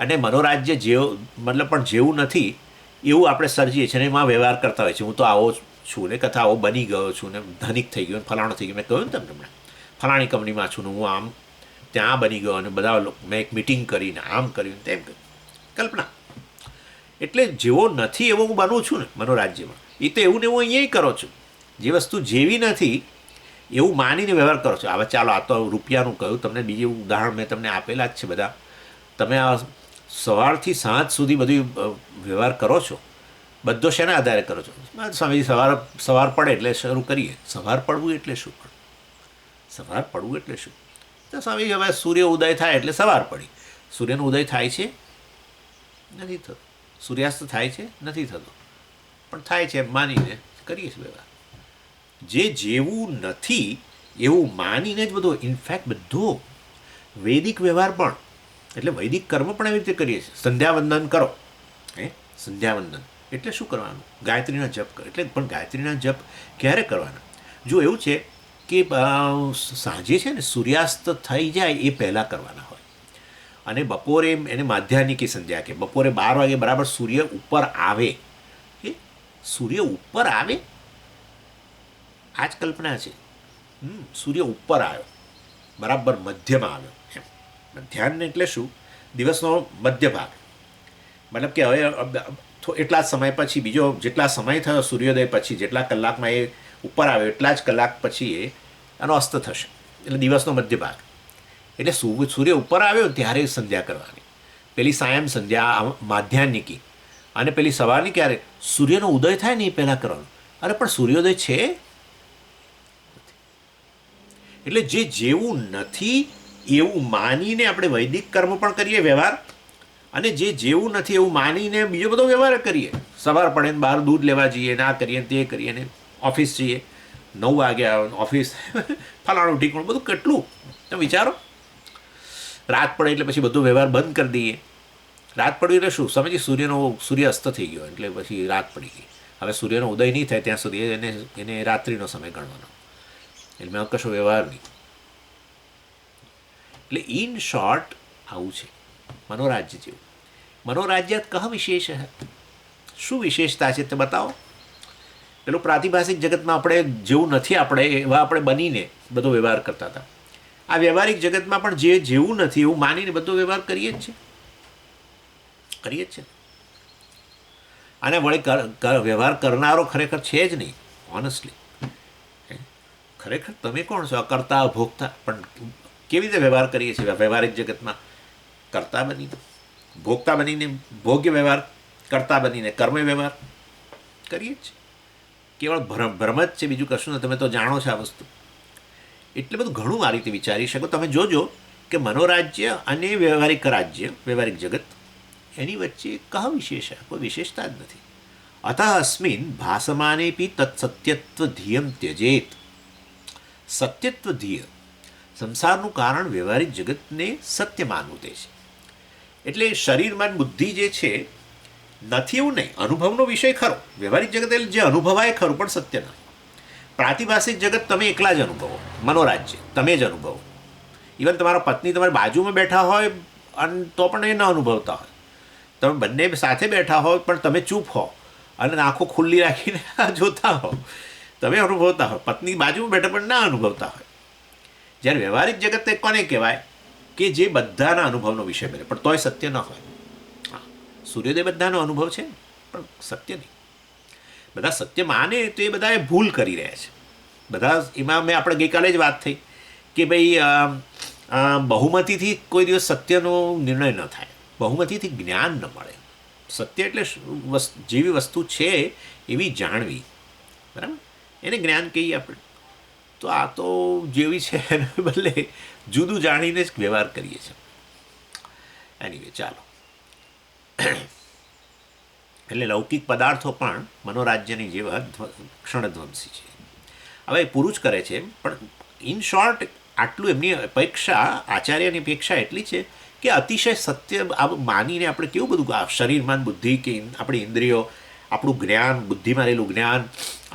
અને મનોરાજ્ય મતલબ પણ જેવું નથી એવું આપણે સર્જીએ છીએ અને એમાં વ્યવહાર કરતા હોય છે. હું તો આવો છું ને, કથા આવો બની ગયો છું ને, ધનિક થઈ ગયો, ફલાણો થઈ ગયો. મેં કહ્યું ને તમને ફલાણી કંપનીમાં છું ને, હું આમ ત્યાં બની ગયો અને બધા મેં એક મિટિંગ કરીને આમ કર્યું તેમ કર્યું. કલ્પના. એટલે જેવો નથી એવો હું બનું છું ને મનોરાજ્યમાં. એ તો એવું ને એવું અહીંયા કરો છું. જે વસ્તુ જેવી નથી એવું માનીને વ્યવહાર કરો છો. હવે ચાલો, આ તો રૂપિયાનું કહ્યું તમને, બીજું ઉદાહરણ મેં તમને આપેલા જ છે બધા. તમે આ સવારથી સાંજ સુધી બધું વ્યવહાર કરો છો, બધો શેના આધારે કરો છો? સ્વામી સવાર પડે એટલે શરૂ કરીએ. સવાર પડવું એટલે શું? સવાર પડવું એટલે શું? તો સ્વામી હવે સૂર્ય ઉદય થાય એટલે સવાર પડી. સૂર્યનો ઉદય થાય છે? નથી થતો. સૂર્યાસ્ત થાય છે? નથી થતો. પણ થાય છે એમ માનીને કરીએ છીએ વ્યવહાર. જે જેવું નથી એવું માનીને જ બધો, ઇનફેક્ટ બધો વૈદિક વ્યવહાર પણ, એટલે વૈદિક કર્મ પણ એવી રીતે કરીએ છીએ. સંધ્યાવંદન કરો, સંધ્યાવંદન એટલે શું કરવાનું? ગાયત્રીના જપ કરો. એટલે પણ ગાયત્રીના જપ ક્યારે કરવાના? જો એવું છે કે સાંજે છે ને સૂર્યાસ્ત થઈ જાય એ પહેલાં કરવાના હોય, અને બપોરે એને માધ્યાહનિકી સંધ્યા કે બપોરે 12 વાગે બરાબર સૂર્ય ઉપર આવે. સૂર્ય ઉપર આવે આ જ કલ્પના છે. સૂર્ય ઉપર આવ્યો, બરાબર મધ્યમાં આવ્યો એમ. મધ્યાહન એટલે શું? દિવસનો મધ્ય ભાગ. મતલબ કે હવે એટલા જ સમય પછી, બીજો જેટલા સમય થયો સૂર્યોદય પછી, જેટલા કલાકમાં એ ઉપર આવ્યો એટલા જ કલાક પછી એનો અસ્ત થશે. એટલે દિવસનો મધ્ય ભાગ. એટલે સૂર્ય ઉપર આવ્યો ત્યારે સંધ્યા કરવાની. પેલી સાયમ સંધ્યા માધ્યાહનિકી, અને પેલી સવારની ક્યારે? સૂર્યનો ઉદય થાય ને એ પહેલાં કરવાનું. અરે પણ સૂર્યોદય છે. એટલે જે જેવું નથી એવું માનીને આપણે વૈદિક કર્મ પણ કરીએ વ્યવહાર, અને જે જેવું નથી એવું માનીને બીજો બધો વ્યવહાર કરીએ. સવાર પડે ને બહાર દૂધ લેવા જઈએ ને આ કરીએ તે કરીએ ને ઓફિસ જઈએ, 9 વાગે ઓફિસ ફલાણું ઠીકણું બધું કેટલું તમે વિચારો. રાત પડે એટલે પછી બધો વ્યવહાર બંધ કરી દઈએ. રાત પડી એટલે શું? સમજી સૂર્ય અસ્ત થઈ ગયો એટલે પછી રાત પડી ગઈ. હવે સૂર્યનો ઉદય નહીં થાય ત્યાં સુધી એને રાત્રિનો સમય ગણવાનો. એટલે મેં કશો વ્યવહાર નહીં. એટલે ઇન શોર્ટ આવું છે મનોરાજ્ય જેવું. મનોરાજ્ય કહ વિશેષ? શું વિશેષતા છે તે બતાવો. પેલું પ્રાતિભાષિક જગતમાં આપણે જેવું નથી આપણે એવા આપણે બનીને બધો વ્યવહાર કરતા હતા. આ વ્યવહારિક જગતમાં પણ જે જેવું નથી એવું માનીને બધો વ્યવહાર કરીએ જ છે. અને વળી વ્યવહાર કરનારો ખરેખર છે જ નહીં. ઓનેસ્ટલી ખરેખર તમે કોણ છો? અકર્તા ભોગતા. પણ કેવી રીતે વ્યવહાર કરીએ છીએ વ્યવહારિક જગતમાં? કર્તા બનીને, ભોગતા બનીને, ભોગ્ય વ્યવહાર, કર્તા બનીને કર્મ વ્યવહાર કરીએ જ. કેવળ ભ્રમ જ છે, બીજું કશું નથી. તમે તો જાણો છો આ વસ્તુ. એટલે બધું ઘણું આ રીતે વિચારી શકો. તમે જોજો કે મનોરાજ્ય અને વ્યવહારિક રાજ્ય, વ્યવહારિક જગત, એની વચ્ચે કહ વિશેષ? કોઈ વિશેષતા જ નથી. અતઃ અસ્મિન ભાસમાનેપી તત્સત્યત્વ ધીયમ ત્યજેત. સત્યત્વ ધીય, સંસારનું કારણ વ્યવહારિક જગતને સત્ય માનવું તે છે. એટલે શરીરમાં બુદ્ધિ જે છે નથી એવું નહીં, અનુભવનો વિષય ખરો. વ્યવહારિક જગત એટલે જે અનુભવાય ખરું, પણ સત્ય નથી. પ્રાતિભાષિક જગત તમે એકલા જ અનુભવો, મનોરાજ્ય તમે જ અનુભવો. ઇવન તમારા પત્ની તમારી બાજુમાં બેઠા હોય અને તો પણ એ ન અનુભવતા હોય. તમે બંને સાથે બેઠા હોય પણ તમે ચૂપ હો અને આંખો ખુલ્લી રાખીને જોતા હો, તમે અનુભવતા હો. પત્ની બાજુમાં બેઠા પણ ના અનુભવતા હોય. જ્યારે વ્યવહારિક જગત તે કોને કહેવાય? કે જે બધાના અનુભવનો વિષય બને, પણ તોય સત્ય ન હોય. હા, સૂર્યોદય બધાનો અનુભવ છે પણ સત્ય નહીં. બધા સત્ય માને તો એ બધા ભૂલ કરી રહ્યા છે બધા. એમાં મેં આપણે ગઈકાલે જ વાત થઈ કે ભાઈ બહુમતીથી કોઈ દિવસ સત્યનો નિર્ણય ન થાય, બહુમતીથી જ્ઞાન ન મળે. સત્ય એટલે જેવી વસ્તુ છે એવી જાણવી, બરાબર, એને જ્ઞાન કહીએ આપણે. તો આ તો જેવી છે એને બદલે જુદું જાણીને જ વ્યવહાર કરીએ છીએ. એનીવે ચાલો. એટલે લૌકિક પદાર્થો પણ મનોરાજ્યની જેવા ક્ષણધ્વંસી છે. હવે એ પૂરું જ કરે છે, પણ ઇન શોર્ટ આટલું એમની અપેક્ષા, આચાર્યની અપેક્ષા એટલી છે કે અતિશય સત્ય માનીને આપણે કેવું બધું શરીરમાં બુદ્ધિ કે આપણી ઇન્દ્રિયો, આપણું જ્ઞાન, બુદ્ધિમાં રહેલું જ્ઞાન,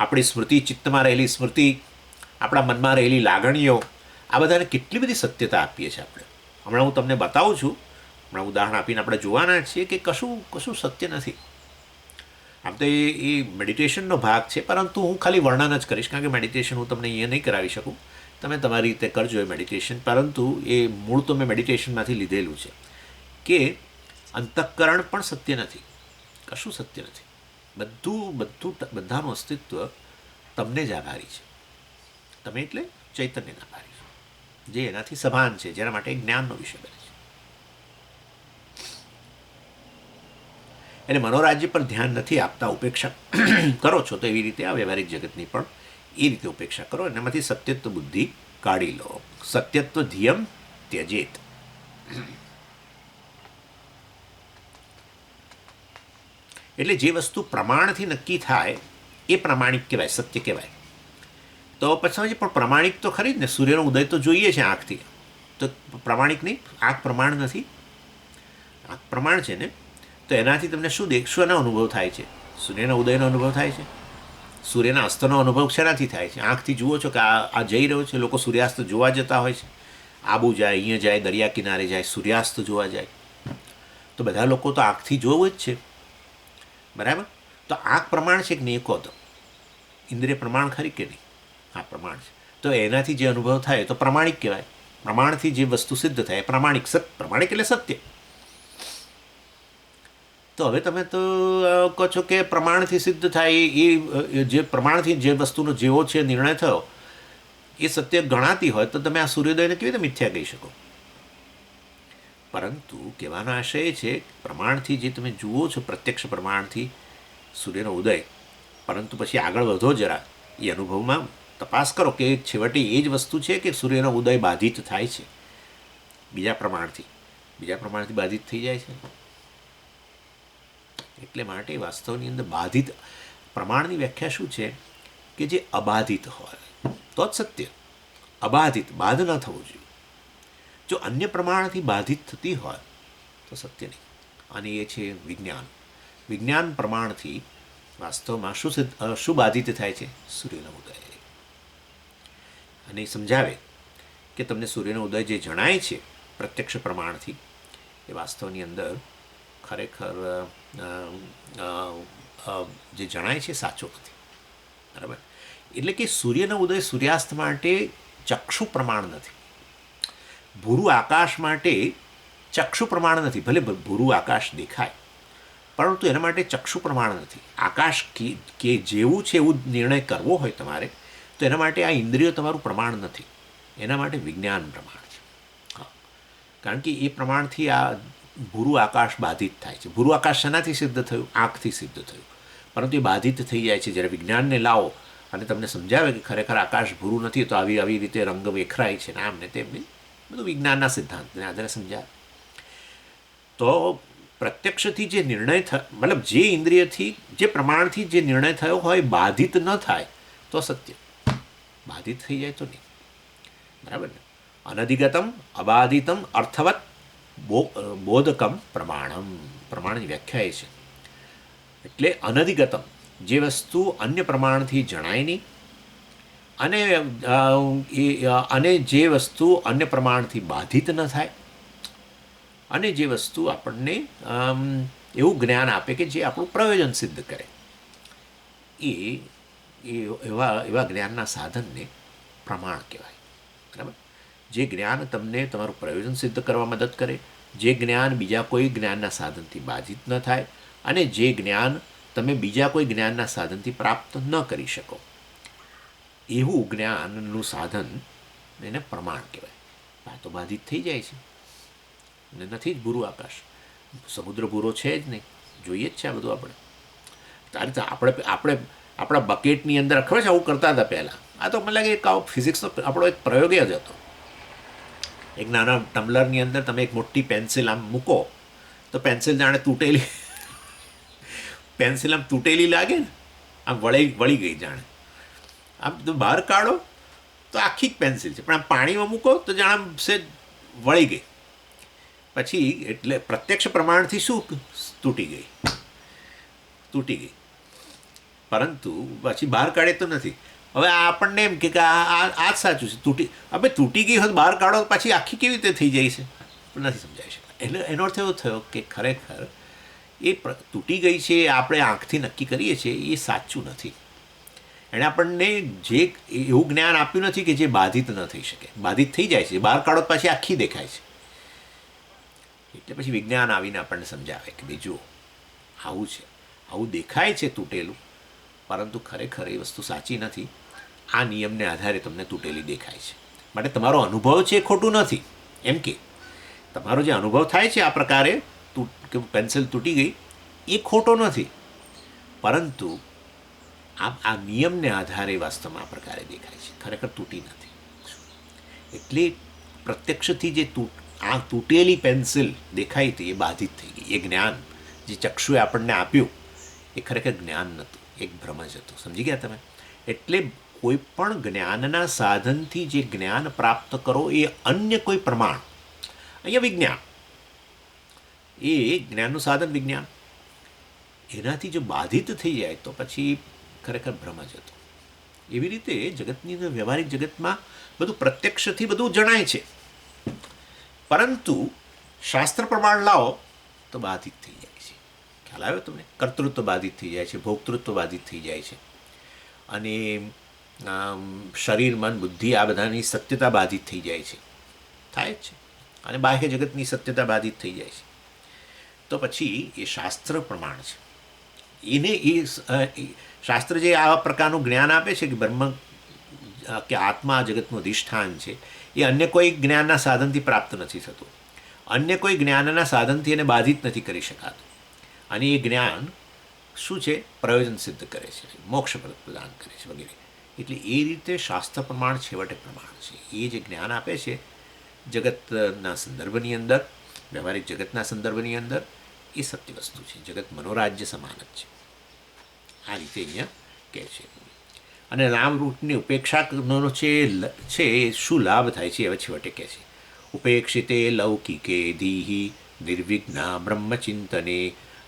આપણી સ્મૃતિ, ચિત્તમાં રહેલી સ્મૃતિ, આપણા મનમાં રહેલી લાગણીઓ, આ બધાને કેટલી બધી સત્યતા આપીએ છીએ આપણે. હમણાં હું તમને બતાવું છું, હમણાં ઉદાહરણ આપીને આપણે જોવાના છીએ કે કશું સત્ય નથી. આમ તો એ મેડિટેશનનો ભાગ છે, પરંતુ હું ખાલી વર્ણન જ કરીશ, કારણ કે મેડિટેશન હું તમને અહીંયા નહીં કરાવી શકું. તમે તમારી રીતે કરજો એ મેડિટેશન, પરંતુ એ મૂળ તો મેં મેડિટેશનમાંથી લીધેલું છે કે અંતઃકરણ પણ સત્ય નથી, કશું સત્ય નથી. બધાનું અસ્તિત્વ તમને જ આભારી છે. તમે એટલે ચૈતન્યના આભારી છો, જે એનાથી સભાન છે, જેના માટે જ્ઞાનનો વિષય બને છે. એટલે મનોરાજ્ય પર ધ્યાન નથી આપતા, ઉપેક્ષા કરો છો તો એવી રીતે આ વ્યવહારિક જગતની પણ એ રીતે ઉપેક્ષા કરો. એનામાંથી સત્યત્વ બુદ્ધિ કાઢી લો. સત્યત્વ ધ્યમ ત્યજેત. એટલે જે વસ્તુ પ્રમાણથી નક્કી થાય એ પ્રમાણિક કહેવાય, સત્ય કહેવાય. તો પછી પણ પ્રમાણિક તો ખરી જ ને, સૂર્યનો ઉદય તો જોઈએ છે આંખથી, તો પ્રમાણિક નહીં? આંખ પ્રમાણ નથી? આંખ પ્રમાણ છે ને, તો એનાથી તમને શું શેનો અનુભવ થાય છે? સૂર્યના ઉદયનો અનુભવ થાય છે. સૂર્યના અસ્તનો અનુભવ શેનાથી થાય છે? આંખથી જુઓ છો કે આ જઈ રહ્યો છે. લોકો સૂર્યાસ્ત જોવા જતા હોય છે, આબુ જાય, અહીંયા જાય, દરિયા કિનારે જાય, સૂર્યાસ્ત જોવા જાય. તો બધા લોકો તો આંખથી જોવું જ છે, બરાબર. તો આંખ પ્રમાણ છે કે નહીં કહો તો? ઇન્દ્રિય પ્રમાણ ખરી કે નહીં? હા, પ્રમાણ છે. તો એનાથી જે અનુભવ થાય તો પ્રમાણિક કહેવાય. પ્રમાણથી જે વસ્તુ સિદ્ધ થાય પ્રમાણિક. પ્રમાણિક એટલે સત્ય. તો હવે તમે તો કહો છો કે પ્રમાણથી સિદ્ધ થાય એ જે પ્રમાણથી જે વસ્તુનો જેવો છે નિર્ણય થયો એ સત્ય ગણાતી હોય તો તમે આ સૂર્યોદયને કેવી રીતે મિથ્યા કહી શકો? પરંતુ કહેવાનો આશય એ છે, પ્રમાણથી જે તમે જુઓ છો, પ્રત્યક્ષ પ્રમાણથી સૂર્યનો ઉદય, પરંતુ પછી આગળ વધો જરા, એ અનુભવમાં તપાસ કરો કે છેવટે એ જ વસ્તુ છે કે સૂર્યનો ઉદય બાધિત થાય છે બીજા પ્રમાણથી બાધિત થઈ જાય છે. એટલે માટે વાસ્તવની અંદર બાધિત પ્રમાણની વ્યાખ્યા શું છે કે જે અબાધિત હોય તો જ સત્ય. અબાધિત, બાધ ન થવું જોઈએ. જો અન્ય પ્રમાણથી બાધિત થતી હોય તો સત્ય નહીં. અને એ છે વિજ્ઞાન. વિજ્ઞાન પ્રમાણથી વાસ્તવમાં શું બાધિત થાય છે? સૂર્યનો ઉદય. અને એ સમજાવે કે તમને સૂર્યનો ઉદય જે જણાય છે પ્રત્યક્ષ પ્રમાણથી, એ વાસ્તવની અંદર ખરેખર જે જણાય છે સાચો નથી, બરાબર. એટલે કે સૂર્યનો ઉદય સૂર્યાસ્ત માટે ચક્ષુ પ્રમાણ નથી. ભૂરું આકાશ માટે ચક્ષુ પ્રમાણ નથી. ભલે ભૂરું આકાશ દેખાય, પરંતુ એના માટે ચક્ષુ પ્રમાણ નથી. આકાશ કે જેવું છે એવું નિર્ણય કરવો હોય તમારે, તો એના માટે આ ઇન્દ્રિયો તમારું પ્રમાણ નથી. એના માટે વિજ્ઞાન પ્રમાણ છે. હા, કારણ કે એ પ્રમાણથી આ ભૂરું આકાશ બાધિત થાય છે. ભૂરું આકાશ શેનાથી સિદ્ધ થયું? આંખથી સિદ્ધ થયું. પરંતુ એ બાધિત થઈ જાય છે. જ્યારે વિજ્ઞાનને લાવો અને તમને સમજાવે કે ખરેખર આકાશ ભૂરું નથી, તો આવી રીતે રંગ વેખરાય છે ને આમને તેમને, બધું વિજ્ઞાનના સિદ્ધાંતને આધારે સમજાવે. તો પ્રત્યક્ષથી જે નિર્ણય મતલબ જે ઇન્દ્રિયથી, જે પ્રમાણથી જે નિર્ણય થયો હોય બાધિત ન થાય તો સત્ય. બાધિત થઈ જાય તો નહીં, બરાબર ને. અનધિગતમ અબાધિતમ અર્થવત બોધકમ પ્રમાણમ. પ્રમાણની વ્યાખ્યા એ છે. એટલે અનધિગતમ, જે વસ્તુ અન્ય પ્રમાણથી જણાય નહીં, અને જે વસ્તુ અન્ય પ્રમાણથી બાધિત ન થાય, અને જે વસ્તુ આપણને એવું જ્ઞાન આપે કે જે આપણું પ્રયોજન સિદ્ધ કરે, એવા જ્ઞાનના સાધનને પ્રમાણ કહેવાય, બરાબર. જે જ્ઞાન તમને તમારું પ્રયોજન સિદ્ધ કરવા મદદ કરે, જે જ્ઞાન બીજા કોઈ જ્ઞાનના સાધનથી બાધિત ન થાય, અને જે જ્ઞાન તમે બીજા કોઈ જ્ઞાનના સાધનથી પ્રાપ્ત ન કરી શકો, એવું જ્ઞાનનું સાધન એને પ્રમાણ કહેવાય. આ તો બાધિત થઈ જાય છે અને નથી જ ભૂરું આકાશ, સમુદ્ર ભૂરો છે જ નહીં, જોઈએ જ છે આ બધું આપણે. આ રીતે આપણે આપણા બકેટની અંદર ખબર છે આવું કરતા હતા પહેલાં. આ તો મને લાગે એક ફિઝિક્સનો આપણો એક પ્રયોગ જ હતો. એક નાના ટમ્બલરની અંદર તમે એક મોટી પેન્સિલ આમ મૂકો તો પેન્સિલ જાણે તૂટેલી પેન્સિલ આમ તૂટેલી લાગે ને, આમ વળી ગઈ જાણે. આમ તો બહાર કાઢો તો આખી જ પેન્સિલ છે, પણ આમ પાણીમાં મૂકો તો જાણે સે વળી ગઈ. પછી એટલે પ્રત્યક્ષ પ્રમાણથી શું તૂટી ગઈ, પરંતુ પછી બહાર કાઢે તો નથી. હવે આપણને એમ કે આ જ સાચું છે, તૂટી ગઈ હોય બહાર કાઢો પછી આખી કેવી રીતે થઈ જાય છે, નથી સમજાઈ શકતા. એટલે એનો અર્થ એવો થયો કે ખરેખર એ તૂટી ગઈ છે આપણે આંખથી નક્કી કરીએ છીએ એ સાચું નથી. એણે આપણને જે એવું જ્ઞાન આપ્યું નથી કે જે બાધિત ન થઈ શકે. બાધિત થઈ જાય છે, બહાર કાઢો પછી આખી દેખાય છે. એટલે પછી વિજ્ઞાન આવીને આપણને સમજાવે કે ભાઈ જુઓ આવું છે, આવું દેખાય છે તૂટેલું, પરંતુ ખરેખર એ વસ્તુ સાચી નથી. આ નિયમને આધારે તમને તૂટેલી દેખાય છે, માટે તમારો અનુભવ છે એ ખોટું નથી. એમ કે તમારો જે અનુભવ થાય છે આ પ્રકારે કે પેન્સિલ તૂટી ગઈ એ ખોટો નથી, પરંતુ આ નિયમને આધારે વાસ્તવમાં આ પ્રકારે દેખાય છે, ખરેખર તૂટી નથી. એટલે પ્રત્યક્ષથી જે તૂટેલી પેન્સિલ દેખાઈ હતી એ બાધિત થઈ ગઈ. એ જ્ઞાન જે ચક્ષુએ આપણને આપ્યું એ ખરેખર જ્ઞાન નહોતું, એક ભ્રમ જ હતું. સમજી ગયા તમે? એટલે કોઈ પણ જ્ઞાનના સાધનથી જે જ્ઞાન પ્રાપ્ત કરો એ અન્ય કોઈ પ્રમાણ, અહીંયા વિજ્ઞાન, એ જ્ઞાનનું સાધન વિજ્ઞાન, એનાથી જો બાધિત થઈ જાય તો પછી ખરેખર ભ્રમ જ હતો. એવી રીતે જગતની અંદર, વ્યવહારિક જગતમાં બધું પ્રત્યક્ષથી બધું જણાય છે, પરંતુ શાસ્ત્ર પ્રમાણ લાવો તો બાધિત થઈ જાય છે. ખ્યાલ આવ્યો તમને? કર્તૃત્વ બાધિત થઈ જાય છે, ભોક્તૃત્વ બાધિત થઈ જાય છે, અને શરીર, મન, બુદ્ધિ આ બધાની સત્યતા બાધિત થઈ જાય છે, થાય જ છે. અને બાહ્ય જગતની સત્યતા બાધિત થઈ જાય છે. તો પછી એ શાસ્ત્ર પ્રમાણ છે. એને એ શાસ્ત્ર જે આવા પ્રકારનું જ્ઞાન આપે છે કે બ્રહ્મ કે આત્મા જગતનું અધિષ્ઠાન છે, એ અન્ય કોઈ જ્ઞાનના સાધનથી પ્રાપ્ત નથી થતું, અન્ય કોઈ જ્ઞાનના સાધનથી એને બાધિત નથી કરી શકાતું. અને એ જ્ઞાન શું છે? પ્રયોજન સિદ્ધ કરે છે, મોક્ષ પ્રદાન કરે છે વગેરે. એટલે એ રીતે શાસ્ત્ર પ્રમાણ છેવટે પ્રમાણ છે. એ જે જ્ઞાન આપે છે જગતના સંદર્ભની અંદર, વ્યવહારિક જગતના સંદર્ભની અંદર, એ સત્ય વસ્તુ છે. જગત મનોરાજ્ય સમાન જ છે. આ રીતે અહીંયા કહે છે. અને નામરૂપની ઉપેક્ષાનો છે શું લાભ થાય છે હવે છેવટે કહે છે. ઉપેક્ષિતે લૌકિકે ધીહિ નિર્વિઘ્ના બ્રહ્મચિંતને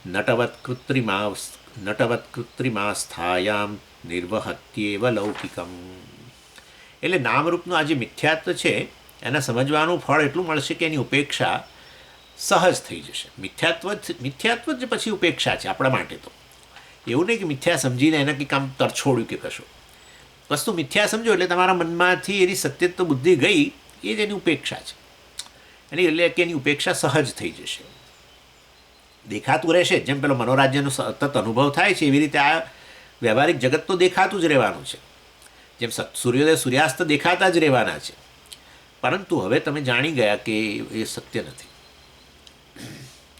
નટવત કૃત્રિમાસ્થાયામ નિર્વહત્યેવ લૌકિકમ. એટલે નામરૂપનું આ જે મિથ્યાત્વ છે એના સમજવાનું ફળ એટલું મળશે કે એની ઉપેક્ષા સહજ થઈ જશે. મિથ્યાત્વ જ પછી ઉપેક્ષા છે આપણા માટે. તો એવું નહીં કે મિથ્યા સમજીને એને કંઈક આમ તરછોડ્યું કે કશું. વસ્તુ મિથ્યા સમજો એટલે તમારા મનમાંથી એની સત્યત્વ બુદ્ધિ ગઈ, એ જ એની ઉપેક્ષા છે. એટલે કે એની ઉપેક્ષા સહજ થઈ જશે, દેખાતું રહેશે. જેમ પેલો મનોરાજ્યનો સતત અનુભવ થાય છે એવી રીતે આ વ્યવહારિક જગત તો દેખાતું જ રહેવાનું છે. જેમ સૂર્યોદય સૂર્યાસ્ત દેખાતા જ રહેવાના છે, પરંતુ હવે તમે જાણી ગયા કે એ સત્ય નથી.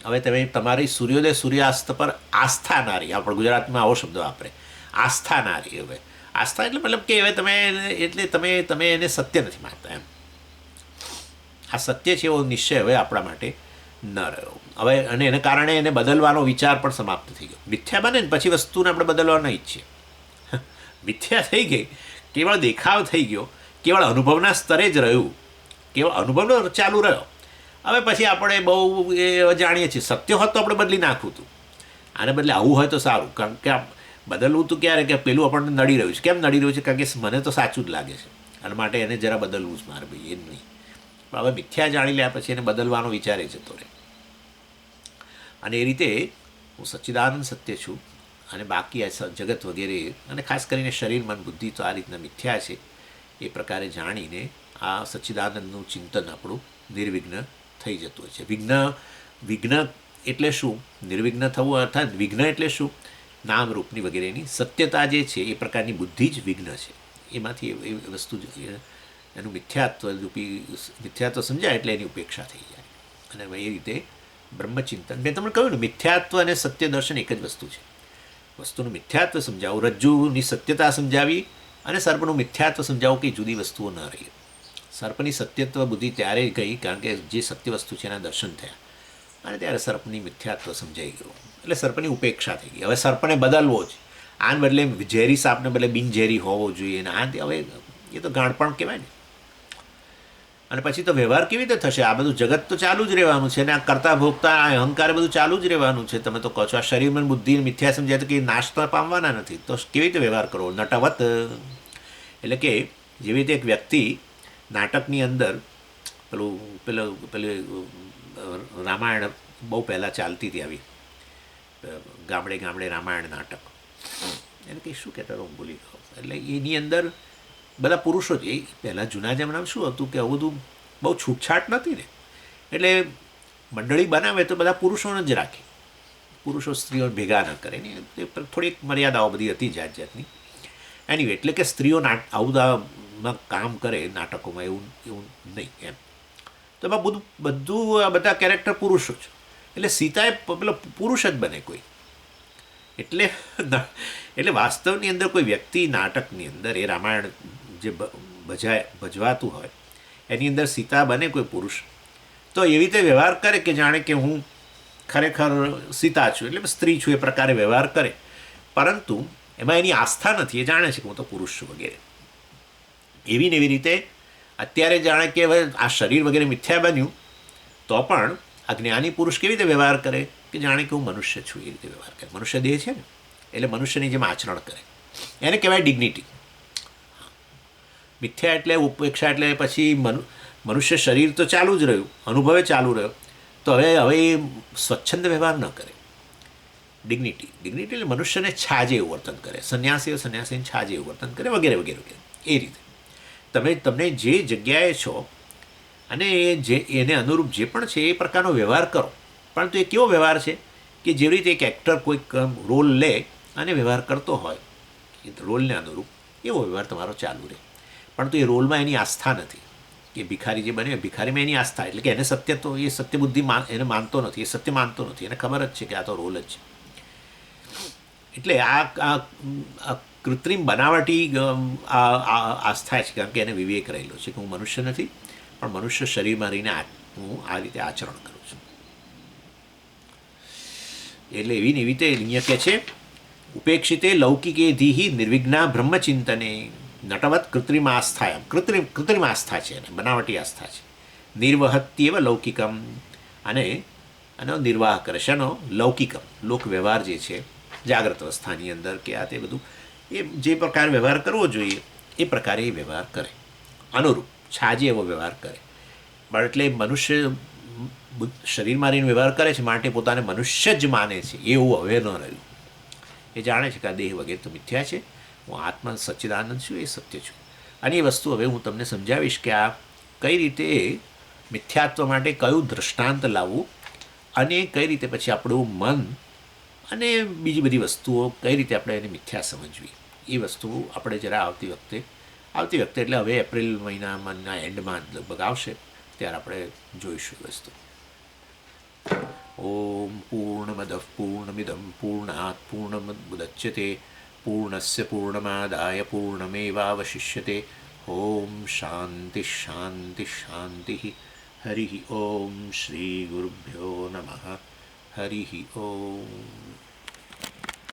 હવે તમે તમારી સૂર્યોદય સૂર્યાસ્ત પર આસ્થા નારી, આપણે ગુજરાતમાં આવો શબ્દ વાપરે, આસ્થા નારી. હવે આસ્થા એટલે મતલબ કે હવે તમે એને સત્ય નથી માનતા એમ. આ સત્ય છે એવો નિશ્ચય હવે આપણા માટે ન રહ્યો. હવે અને એને કારણે એને બદલવાનો વિચાર પણ સમાપ્ત થઈ ગયો. મિથ્યા બને ને પછી વસ્તુને આપણે બદલવા ન ઈચ્છીએ. મિથ્યા થઈ ગઈ, કેવળ દેખાવ થઈ ગયો, કેવળ અનુભવના સ્તરે જ રહ્યું, કેવળ અનુભવનો ચાલુ રહ્યો. હવે પછી આપણે બહુ એ જાણીએ છીએ સત્ય હોત તો આપણે બદલી નાખવું હતું, આને બદલે આવું હોય તો સારું. કારણ કે બદલવું હતું ક્યારે કે પેલું આપણને નડી રહ્યું છે. કેમ નડી રહ્યું છે? કારણ કે મને તો સાચું જ લાગે છે, અને માટે એને જરા બદલવું જ મારે ભાઈ, એ નહીં. પણ હવે મિથ્યા જાણી લ્યા પછી એને બદલવાનો વિચાર એ જતો રહે. અને એ રીતે હું સચ્ચિદાનંદ સત્ય છું, અને બાકી આ જગત વગેરે, અને ખાસ કરીને શરીર, મન, બુદ્ધિ તો આ રીતના મિથ્યા છે. એ પ્રકારે જાણીને આ સચ્ચિદાનંદનું ચિંતન આપણું નિર્વિઘ્ન થઈ જતું હોય છે. વિઘ્ન એટલે શું? નિર્વિઘ્ન થવું અર્થાત વિઘ્ન એટલે શું? નામરૂપની વગેરેની સત્યતા જે છે એ પ્રકારની બુદ્ધિ જ વિઘ્ન છે. એમાંથી એ વસ્તુ એનું મિથ્યાત્વ સમજાય એટલે એની ઉપેક્ષા થઈ જાય. અને એ રીતે બ્રહ્મચિંતન, મેં તમને કહ્યું ને, મિથ્યાત્વ અને સત્ય દર્શન એક જ વસ્તુ છે. વસ્તુનું મિથ્યાત્વ સમજાવું, રજ્જુની સત્યતા સમજાવી અને સર્પનું મિથ્યાત્વ સમજાવું, કે જુદી વસ્તુઓ ન રહી. સર્પની સત્યત્વ બુદ્ધિ ત્યારે ગઈ કારણ કે જે સત્ય વસ્તુ છે એના દર્શન થયા, અને ત્યારે સર્પની મિથ્યાત્વ સમજાઈ ગયું, એટલે સર્પની ઉપેક્ષા થઈ ગઈ. હવે સર્પને બદલવો જ, આને બદલે ઝેરી સાપને બદલે બિનઝેરી હોવો જોઈએ, અને આ હવે એ તો ગાણપણ કહેવાય ને. અને પછી તો વ્યવહાર કેવી રીતે થશે? આ બધું જગત તો ચાલુ જ રહેવાનું છે, અને આ કરતા ભોગતા આ અહંકાર બધું ચાલુ જ રહેવાનું છે. તમે તો કહો છો આ શરીરમાં બુદ્ધિ મિથ્યા સમજાય તો કે નાશ તો પામવાના નથી, તો કેવી રીતે વ્યવહાર કરવો? નટવત, એટલે કે જેવી રીતે એક વ્યક્તિ નાટકની અંદર પેલું રામાયણ બહુ પહેલાં ચાલતી હતી આવી, ગામડે ગામડે રામાયણ નાટક, એને કંઈ શું કહેતા હું ભૂલી ગયો. એટલે એની અંદર બધા પુરુષો જ, એ પહેલાં જૂના જમાનામાં શું હતું કે આવું બધું બહુ છૂટછાટ નથી ને, એટલે મંડળી બનાવે તો બધા પુરુષોને જ રાખે, પુરુષો સ્ત્રીઓ ભેગા ન કરે ને, થોડીક મર્યાદાઓ બધી હતી જાત જાતની. એનીવે, એટલે કે સ્ત્રીઓ આવું કામ કરે નાટકોમાં, એવું નહીં એમ. તો એમાં બધું આ બધા કેરેક્ટર પુરુષો જ, એટલે સીતાએ પેલો પુરુષ જ બને કોઈ. એટલે વાસ્તવની અંદર કોઈ વ્યક્તિ નાટકની અંદર એ રામાયણ જે ભજવાતું હોય એની અંદર સીતા બને કોઈ પુરુષ, તો એવી રીતે વ્યવહાર કરે કે જાણે કે હું ખરેખર સીતા છું, એટલે સ્ત્રી છું, એ પ્રકારે વ્યવહાર કરે. પરંતુ એમાં એની આસ્થા નથી, એ જાણે છે કે હું તો પુરુષ છું વગેરે. એવી ને એવી રીતે અત્યારે જાણે કે હવે આ શરીર વગેરે મિથ્યા બન્યું, તો પણ આ જ્ઞાની પુરુષ કેવી રીતે વ્યવહાર કરે કે જાણે કે હું મનુષ્ય છું, એ રીતે વ્યવહાર કરે. મનુષ્ય દેહ છે ને, એટલે મનુષ્યની જેમ આચરણ કરે, એને કહેવાય ડિગ્નિટી. મિથ્યા એટલે ઉપેક્ષા, એટલે પછી મનુષ્ય શરીર તો ચાલુ જ રહ્યું, અનુભવે ચાલુ રહ્યો, તો હવે એ સ્વચ્છંદ વ્યવહાર ન કરે. ડિગ્નિટી એટલે મનુષ્યને છાજે એવું વર્તન કરે, સંન્યાસીને છાજે એવું વર્તન કરે, વગેરે વગેરે વગેરે. એ રીતે તમને જે જગ્યાએ છો અને એને અનુરૂપ જે પણ છે એ પ્રકારનો વ્યવહાર કરો. પરંતુ એ કેવો વ્યવહાર છે કે જેવી રીતે એક એક્ટર કોઈક રોલ લે અને વ્યવહાર કરતો હોય, એ રોલને અનુરૂપ એવો વ્યવહાર તમારો ચાલુ રહે. પરંતુ એ રોલમાં એની આસ્થા નથી, કે ભિખારી જે બને ભિખારીમાં એની આસ્થા, એટલે કે એને સત્ય તો એ સત્ય બુદ્ધિ એને માનતો નથી, એ સત્ય માનતો નથી, એને ખબર જ છે કે આ તો રોલ જ છે. એટલે આ કૃત્રિમ બનાવટી આસ્થા છે, કારણ કે એને વિવેક રહેલો છે કે હું મનુષ્ય નથી, પણ મનુષ્ય શરીરમાં રહીને હું આ રીતે આચરણ કરું છું. એટલે એવી ને એવી રીતે અહીંયા કહે છે, ઉપેક્ષિતે લૌકિકે ધીહી નિર્વિઘ્ના બ્રહ્મચિંતને નટવત કૃત્રિમ આસ્થા. કૃત્રિમ આસ્થા છે, અને બનાવટી આસ્થા છે. નિર્વહત્યેવ લૌકિકમ, અને નિર્વાહ કરે છે એનો લૌકિકમ, લોક વ્યવહાર જે છે જાગ્રત અવસ્થાની અંદર કે આ તે બધું, એ જે પ્રકારે વ્યવહાર કરવો જોઈએ એ પ્રકારે એ વ્યવહાર કરે, અનુરૂપ છાજે એવો વ્યવહાર કરે. એટલે મનુષ્ય શરીરમાં રહીને વ્યવહાર કરે છે, માટે પોતાને મનુષ્ય જ માને છે, એવું હવે ન રહ્યું. એ જાણે છે કે આ દેહ વગેરે તો મિથ્યા છે, હું આત્મા સચ્ચિદાનંદ છું, એ સત્ય છું. અને એ વસ્તુ હવે હું તમને સમજાવીશ કે આ કઈ રીતે મિથ્યાત્વ માટે કયું દૃષ્ટાંત લાવવું, અને કઈ રીતે પછી આપણું મન અને બીજી બધી વસ્તુઓ કઈ રીતે આપણે એને મિથ્યા સમજવી, એ વસ્તુ આપણે જરા આવતી વખતે એટલે હવે એપ્રિલ મહિનાના એન્ડમાં લગભગ આવશે ત્યારે આપણે જોઈશું એ વસ્તુ. ઓમ પૂર્ણમદ પૂર્ણમિદમ પૂર્ણાત પૂર્ણમુદચ્યતે પૂર્ણસ્ય પૂર્ણમાદાય પૂર્ણમેવાવશિષ્યતે. ઓમ શાંતિ શાંતિ શાંતિ. હરિ ઓમ શ્રી ગુરુભ્યો નમઃ. હરિ ઓમ.